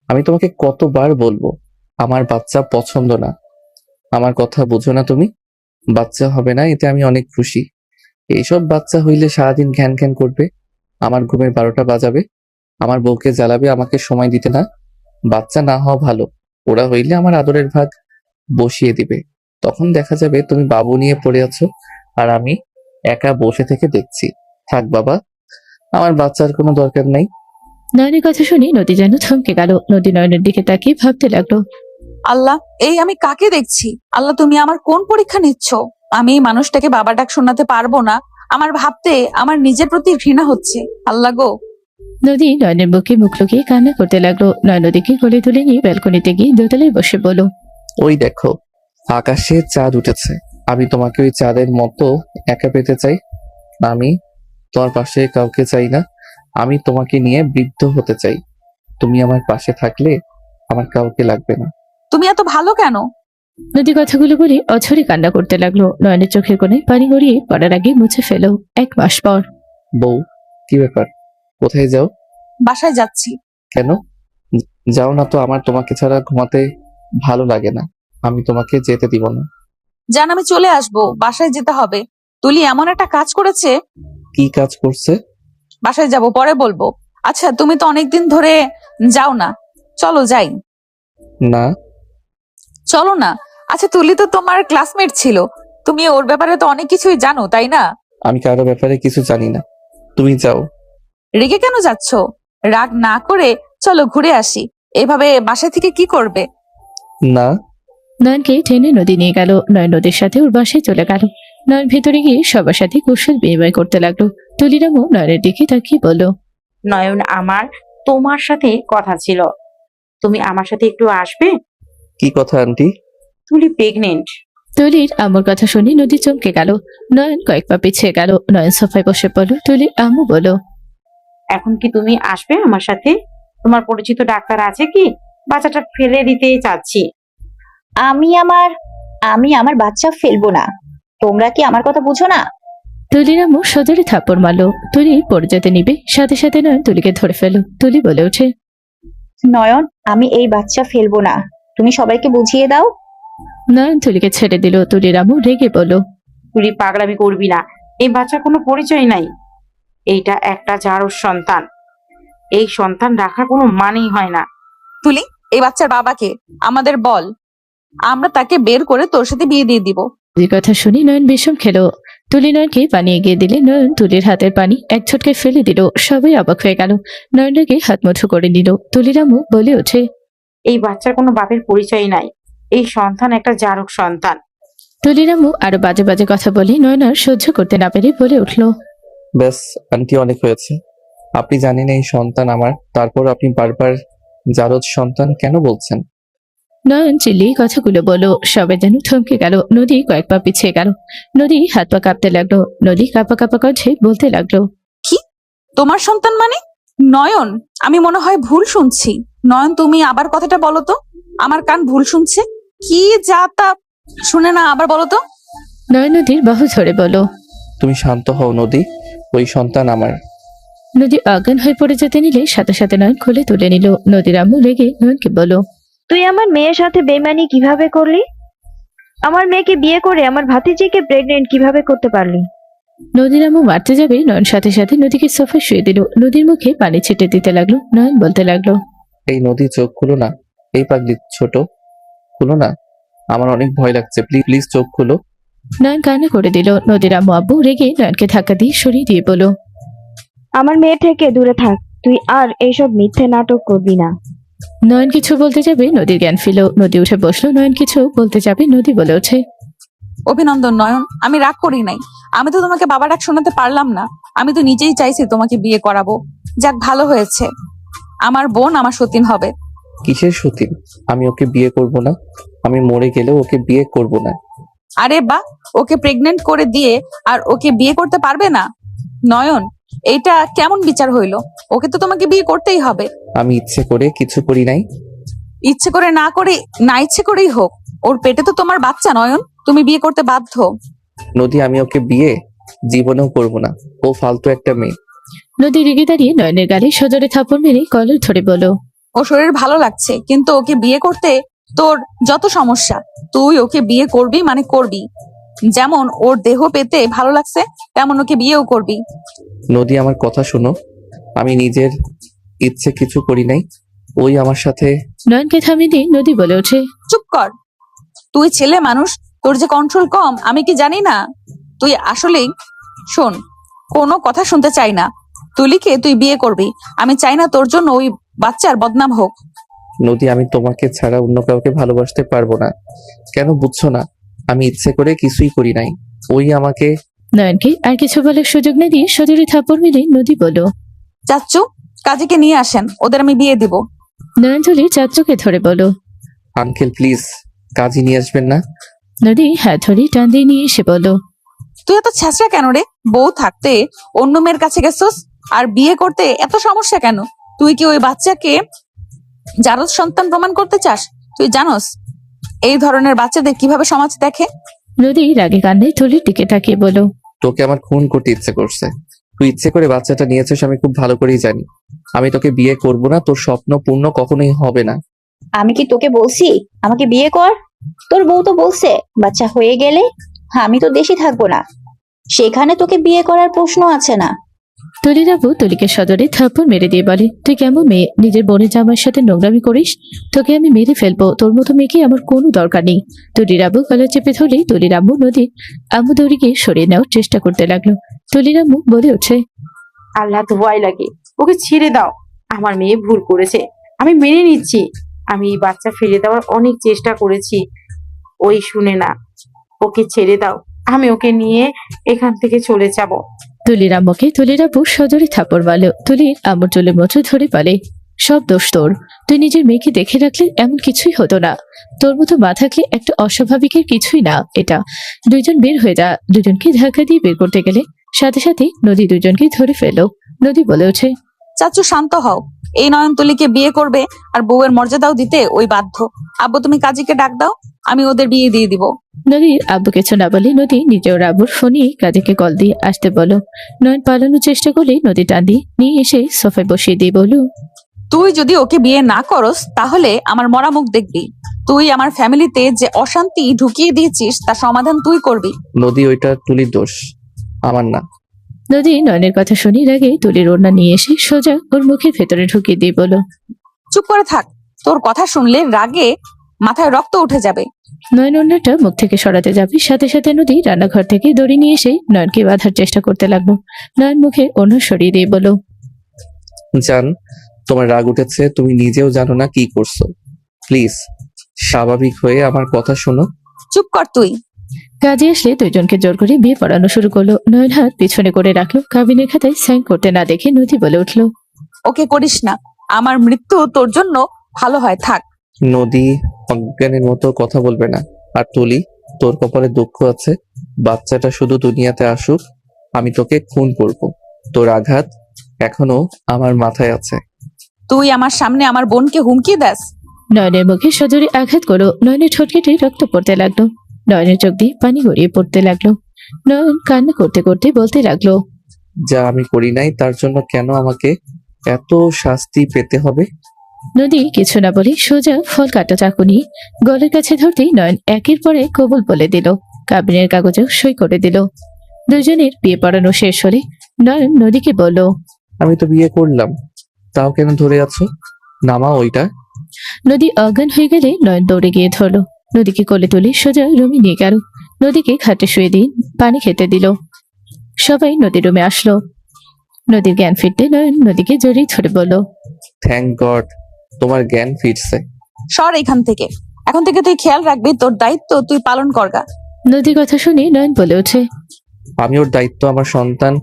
আমি তোমাকে কতবার বলবো, আমার বাচ্চা পছন্দ না। আমার কথা বুঝো না তুমি? বাচ্চা হবে না, এতে আমি অনেক খুশি। এইসব বাচ্চা হইলে সারাদিন ঘ্যান ঘ্যান করবে, আমার ঘুমের 12টা বাজাবে, আমার বউকে জ্বালাবে, আমাকে সময় দিতে না। বাচ্চা না হওয়া ভালো, ওরা হইলে আমার আদরের ভাগ বসিয়ে দিবে। তখন দেখা যাবে তুমি বাবু নিয়ে পড়ে আছো, আর আমি একা বসে থেকে দেখছি। থাক বাবা, আমার বাচ্চার কোনো দরকার নেই। নয়নের কথা শুনে নদী যেন থমকে গেল। নদী নয়নের দিকে তাকিয়ে ভাবতে লাগলো, আল্লাহ, এই আমি কাকে দেখছি? আল্লাহ, তুমি আমার কোন পরীক্ষা নিচ্ছ? আমি এই মানুষটাকে বাবা ডাক শোনাতে পারবো না, আমার ভাবতে আমার নিজের প্রতি ঘৃণা হচ্ছে। আল্লাহ গো। নদী নয়নের বুকে মুখ লুকিয়ে কান্না করতে লাগলো। নয় নদীকে কোলে তুলে নিয়ে ব্যালকনিতে গিয়ে দোতলায় বসে বলো, ওই দেখো, আকাশে চাঁদ উঠেছে। আমি তোমাকে ওই চাঁদের মতো একা পেতে চাই। আমি তোমার পাশে কাউকে চাই না। আমি তোমাকে নিয়ে বৃদ্ধ হতে চাই। তুমি আমার পাশে থাকলে আমার কাউকে লাগবে না। তুমি এত ভালো কেন? নদী কথাগুলো বলে অঝরে কান্না করতে লাগলো। নয়নের চোখের কোণে পানি গড়িয়ে পড়ার আগে মুছে ফেলো। 1 মাস পর। বউ, কি ব্যাপার? কোথায় যাও? বাসায় যাচ্ছি। কেন? যাও না তো, আমার তোমাকে ছাড়া ঘুমাতে ভালো লাগে না। আমি তোমাকে যেতে দিব না। জান, আমি চলে আসবো, বাসায় যেতে হবে। তুলি এমন একটা কাজ করেছে। কি কাজ করছে? বাসায় যাব, পরে বলবো। আচ্ছা, তুমি তো অনেকদিন ধরে যাও না, চলো যাই। না। চলো না। আচ্ছা, তুলি তো তোমার ক্লাসমেট ছিল, তুমি ওর ব্যাপারে তো অনেক কিছুই জানো, তাই না? আমি কারো ব্যাপারে কিছু জানি না, তুমি যাও। রেগে কেন যাচ্ছ? রাগ না করে চলো ঘুরে আসি। এভাবে বাসা থেকে কি করবে? না। নয়নকে টেনে নদী নিয়ে গেল। নয় নদীর সাথে ওর বাসায় চলে গেল। নয়ন ভেতরে গিয়ে সবার সাথে কুশল বিনিময় করতে লাগলো। তুলিরামও নয়নের দিকে তাকিয়ে বলল, নয়ন, আমার তোমার সাথে কথা ছিল। তুমি আমার সাথে একটু আসবে? কি কথা আন্টি? তুলি প্রেগনেন্ট। তুলির আম্মুর কথা শুনে নদী চমকে গেল। নয়ন কয়েক পা পিছিয়ে গেল। নয়ন সোফায় বসে পড়ল। তুলির আম্মু বলল, এখন কি তুমি আসবে আমার সাথে? তোমার পরিচিত ডাক্তার আছে কি? বাচ্চাটা ফেলে দিতে চাচ্ছি। আমি আমার বাচ্চা ফেলবো না। তোমরা কি আমার কথা বুঝো না? তুলির আম্মু সজোরে থাপ্পড় মারলো। তুলি পড়ে যেতে নিবে, সাথে সাথে নয়ন তুলিকে ধরে ফেলল। তুলি বলে ওঠে, নয়ন, আমি এই বাচ্চা ফেলবো না। তুমি সবাইকে বুঝিয়ে দাও। নয়ন তুলিকে ছেড়ে দিল। তুলির আম্মু রেগে বলল, তুলি পাগলামি করবি না। এই বাচ্চার কোনো পরিচয় নাই। এইটা একটা জারজ সন্তান। এই সন্তান রাখার কোনো মানেই হয় না। তুলি, এই বাচ্চার বাবাকে আমাদের বল, আমরা তাকে বের করে তোর সাথে বিয়ে দিয়ে দিব। তুলির কথা শুনে নয়ন বিষম খেলো। তুলি নয়নকে পানি এগিয়ে দিলে নয়ন তুলির হাতের পানি এক ঝটকায় ফেলে দিল। সবাই অবাক হয়ে গেল। নয়ন রেগে হাত মুঠো করে নিল। তুলির আম্মু বলে ওঠে, এই বাচ্চার কোনো বাপের পরিচয় নাই। এই সন্তান একটা জারজ সন্তান। তুলির আম্মু আরো বাজে বাজে কথা বলে নয়ন আর সহ্য করতে না পেরে বলে উঠল, ব্যাস আন্টি, অনেক হয়েছে। আপনি জানেন এই সন্তান আমার, তারপর আপনি বারবার জারজ সন্তান কেন বলছেন? নয়ন চিল্লিয়ে কথাগুলো বলো। সবাই যেন থমকে গেল। নদী কয়েক পা পিছিয়ে গেল। নদী হাত পা কাঁপতে লাগলো। নদী কাঁপা কাঁপা কণ্ঠে বলতে লাগলো, তোমার সন্তান মানে? নয়ন, আমি মনে হয় ভুল শুনছি। নয়ন, তুমি আবার কথাটা বলো তো। আমার কান ভুল শুনছে কি? যা তা শুনে না, আবার বলো তো। নয়ন নদীর বাহু ধরে বলো। তুমি শান্ত হও নদী, ওই সন্তান আমার। নদী অজ্ঞান হয়ে পড়ে যেতে নিলে সাথে সাথে নয়ন খুলে তুলে নিল। নদীর আম্মু রেগে নয়নকে বলো, তুই আমার মেয়ের সাথে বেইমানি কিভাবে করলি? আমার মেয়েকে বিয়ে করে আমার ভাতিজিকে প্রেগনেন্ট কিভাবে করতে পারলি? নদীর আম্মু মারতে যাবে, নয়ন সাথে সাথে নদীকে সোফায় শুয়ে দিল। নদীর মুখে পানি ছিটে দিতে লাগলো। নয়ন বলতে লাগলো, এই নদী চোখ খুলো না। এই পাগলি ছোট, খুলো না। আমার অনেক ভয় লাগছে, প্লিজ প্লিজ চোখ খুলো। নয়ন কান্না করে দিল। নদীর আম্মু আব্বু রেগে নয়নকে ধাক্কা দিয়ে সরিয়ে দিয়ে বলো, আমার মেয়ে থেকে দূরে থাক। তুই আর এইসব মিথ্যে নাটক করবি না। নয়ন কিছু বলতে যাবে, নদীর জ্ঞান ফিরল। নদী উঠে বসলো। নয়ন কিছু বলতে যাবে, নদী বলে ওঠে, অভিনন্দন নয়ন, আমি রাগ করি নাই। আমি তো তোমাকে বাবা ডাক শোনাতে পারলাম না। আমি তো নিজেই চাইছি তোমাকে বিয়ে করাবো। যাক, ভালো হয়েছে। আমার বোন আমার সতীন হবে। কিসের সতীন? আমি ওকে বিয়ে করব না। আমি মরে গেলেও ওকে বিয়ে করব না। আরে বা, ওকে প্রেগনেন্ট করে দিয়ে আর ওকে বিয়ে করতে পারবে না? নয়ন, এইটা কেমন বিচার হইলো? ওকে তো তোমাকে বিয়ে করতেই হবে। আমি ইচ্ছে করে কিছু করি নাই। ইচ্ছে করে না করে, না ইচ্ছে করেই হোক, ওর পেটে তো তোমার বাচ্চা। নয়ন, তুমি বিয়ে করতে বাধ্য। নদী, আমি ওকে বিয়ে জীবনেও করব না। ও ফালতু একটা মেয়ে। নদী রেগে দাঁড়িয়ে নয়নের গালে সজোরে থাপড় মেরে কলার ধরে বলো, ও শরীর ভালো লাগছে, কিন্তু ওকে বিয়ে করতে তোর যত সমস্যা, তুই ওকে বিয়ে করবি মানে করবি। যেমন ওর দেহ পেতে ভালো লাগছে, তেমন ওকে বিয়েও করবি। নদী, আমার কথা শোনো। আমি নিজের ইচ্ছে কিছু করি নাই। ওই আমার সাথে। নয়নকে থামিয়ে দিয়ে নদী বলে ওঠে, চুপ কর। তুই ছেলে মানুষ, তোর যে কন্ট্রোল কম আমি কি জানি না? তুই আসলেই, শোন, কোনো কথা শুনতে চাই না। তুলিকে তুই বিয়ে করবি। আমি চাই না তোর জন্য ওই বাচ্চার বদনাম হোক। নদী, আমি তোমাকে ছাড়া অন্য কাউকে ভালোবাসতে পারবো না। কেন বুঝছো না? আমি ইচ্ছে করে কিছুই করি নাই। ওই আমাকে। নয়নকে আর কিছু বলার সুযোগ না দিয়ে সজোরে থাপড় মেরে নদী বলো, চাচ্চু, কাজীকে নিয়ে আসেন, ওদের আমি বিয়ে দিব। নয়ন তুলি চাচুকে ধরে বলো, আঙ্কেল প্লিজ, কাজী নিয়ে আসবেন না। নদী হাত ধরে টান দিয়ে নিয়ে এসে বলো, তুই এত ছ্যাঁচড়া কেন রে? বউ থাকতে অন্য মেয়ের কাছে গেছস, আর বিয়ে করতে এত সমস্যা কেন? তুই কি ওই বাচ্চাকে জারজ সন্তান প্রমাণ করতে চাস? তুই জানোস এই ধরনের বাচ্চাদের কিভাবে সমাজ দেখে? নদী রাগে কান্নায় তুলির দিকে তাকিয়ে বলো, তোকে আমার খুন করতে ইচ্ছে করছে। তুই ইচ্ছে করে বাচ্চাটা নিয়েছিস, আমি খুব ভালো করেই জানি। আমি তোকে বিয়ে করব না। তোর স্বপ্ন পূর্ণ কখনোই হবে না। আমি কি তোকে বলছি আমাকে বিয়ে কর? তোর বউ তো বলছে বাচ্চা হয়ে গেলে আমি তো দেশে থাকবো না, সেখানে তোকে বিয়ে করার প্রশ্ন আছে না। তুলির আব্বু তুলিকে সদরে থাপ্পড় মেরে দিয়ে বলে, তুই কেমন মেয়ে? নিজের বোনের জামাইয়ের সাথে নোংরামি করিস? তোকে আমি মেরে ফেলবো। তোর মতো মেয়েকে আমার কোনো দরকার নেই। তুলির আব্বু গলা চেপে ধরলেই তুলির আম্মু নদী আম্মু দৌড়িকে সরিয়ে নেওয়ার চেষ্টা করতে লাগলো। তুলির আম্মু বলে ওঠে, আল্লাহ তো ভয় লাগে, ওকে ছেড়ে দাও। আমার মেয়ে ভুল করেছে, আমি মেনে নিচ্ছি। আমি এই বাচ্চা ফেলে দেওয়ার অনেক চেষ্টা করেছি, ওই শুনে না। ওকে ছেড়ে দাও, আমি ওকে নিয়ে এখান থেকে চলে যাব। তুলির আম্মুকে তুলির আব্বু সজোরে থাপড় মারল। তুলির আম্মুর চুলের মোচড় ধরে বলে, সব দোষ তোর। তুই নিজের মেয়েকে দেখে রাখলে এমন কিছুই হতো না। তোর মতো মা থাকলে একটা অস্বাভাবিকের কিছুই না এটা। দুইজন বের হয়ে যা। দুজনকে ধাক্কা দিয়ে বের করতে গেলে সাথে সাথে নদী দুজনকে ধরে ফেলো। নদী বলে ওঠে, চাচু শান্ত হও। এই নয়নতুলিকে বিয়ে করবে আর বউয়ের মর্যাদাও দিতে ওই বাধ্য। আব্বু তুমি কাজীকে ডাক দাও, আমি ওদের বিয়ে দিয়ে দিব। নদীর আব্বু কিছু না বলে নদী নিজে ওর আব্বুর ফোনে কাজীকে কল দিয়ে আসতে বলো। নয়ন পালানোর চেষ্টা করলে নদী টান দিয়ে নিয়ে এসে সোফায় বসিয়ে দিয়ে বলল, তুই যদি ওকে বিয়ে না করস তাহলে আমার মরা মুখ দেখবি। তুই আমার ফ্যামিলিতে যে অশান্তি ঢুকিয়ে দিয়েছিস তার সমাধান তুই করবি। নদী ওইটা তুলির দোষ, আমার না। নদী নয়নের কথা শুনি রাগে তুলির ওড়না নিয়ে এসে সোজা ওর মুখের ভেতরে ঢুকিয়ে দিয়ে বলো, চুপ করে থাক, তোর কথা শুনলে রাগে মাথায় রক্ত উঠে যাবে। নয়ন ওড়নাটা মুখ থেকে সরাতে যাবে সাথে সাথে নদী রান্নাঘর থেকে দড়ি নিয়ে এসে নয়নকে বাঁধার চেষ্টা করতে লাগলো। নয়ন মুখে ওড়না সরিয়ে দিয়ে বলো, জান, তোমার রাগ উঠেছে, তুমি নিজেও জানো না কি করছো। প্লিজ স্বাভাবিক হয়ে আমার কথা শোনো। চুপ কর তুই। কাজে আসলে দুইজনকে জোর করে বিয়ে পড়ানো শুরু করলো। নয়ন হাত পিছনে করে রাখলো। কাবিনের খাতায় সাইন করতে না দেখে নদী বলে উঠলো, ওকে করিস না, আমার মৃত্যু তোর জন্য ভালো হয়, থাক। নদী অজ্ঞানের মতো কথা বলবে না। আর তুলি, তোর কপালে দুঃখ আছে। বাচ্চাটা শুধু দুনিয়াতে আসুক, আমি তোকে খুন করব। তোর আঘাত এখনো আমার মাথায় আছে। তুই আমার সামনে আমার বোনকে হুমকি দেস? নয়নের মুখে সজোরে আঘাত করো। নয়নের ঠোঁট কেটে রক্ত পড়তে লাগলো। নয়নের চোখ দিয়ে পানি গড়িয়ে পড়তে লাগলো। নয়ন কান্না করতে করতে বলতে লাগলো, যা আমি করি নাই তার জন্য কেন আমাকে এত শাস্তি পেতে হবে? নদী কিছু না বলে সোজা ফল কাটা চাকু নিয়ে গলের কাছে ধরতেই নয়ন একের পর এক কবুল বলে দিল। কাবিনের কাগজেও সই করে দিল। দুজনের বিয়ে পড়ানো শেষ হলে নয়ন নদীকে বলল, আমি তো বিয়ে করলাম, তাও কেন ধরে আছো? নামা ওইটা। নদী অজ্ঞান হয়ে গেলে নয়ন দৌড়ে গিয়ে ধরলো। নদীকে কোলে তুলে সোজা রুমে নিয়ে গেল। নদীকে খাটে শুয়ে দিয়ে পানি খেতে দিল। সবাই নদীর রুমে আসলো। নদীর জ্ঞান ফিরতে নয়ন নদীকে জড়িয়ে ধরে বলল, থ্যাংক গড, তোমার জ্ঞান ফিরছে। সর এখান থেকে, এখন থেকে তুই খেয়াল রাখবি, তোর দায়িত্ব তুই পালন করগা। নদীর কথা শুনে নয়ন বলে ওঠে, আমি ওর দায়িত্ব আমার সন্তান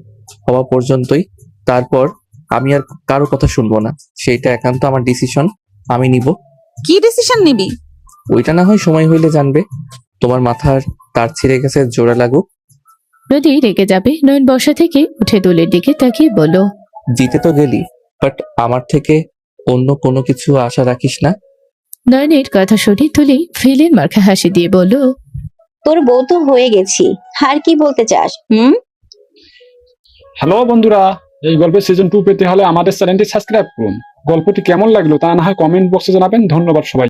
হওয়া পর্যন্তই। তারপর আমি আর কারো কথা শুনবো না। সেইটা একান্ত আমার ডিসিশন, আমি নিব। কি ডিসিশন নিবি? ওইটা না হয় সময় হইলে জানবে। তোমার মাথার তার ছিঁড়ে গেছে, জোড়া লাগুক। নদী রেগে যাবে। নয়ন বসা থেকে উঠে দোলের দিকে তাকিয়ে বলল, জিতে তো গেলি, বাট আমার থেকে অন্য কোনো কিছু আশা রাখিস না। নয়নের কথা শুনে তুলি ফিলের মার্কা হাসি দিয়ে বলল, তোর বউ তো হয়ে গেছি, আর কি বলতে চাস? হ্যালো বন্ধুরা, এই গল্পের সিজন 2 পেতে হলে আমাদের চ্যানেলটি সাবস্ক্রাইব করুন। গল্পটি কেমন লাগলো তা না হয় কমেন্ট বক্সে জানাবেন। ধন্যবাদ সবাই।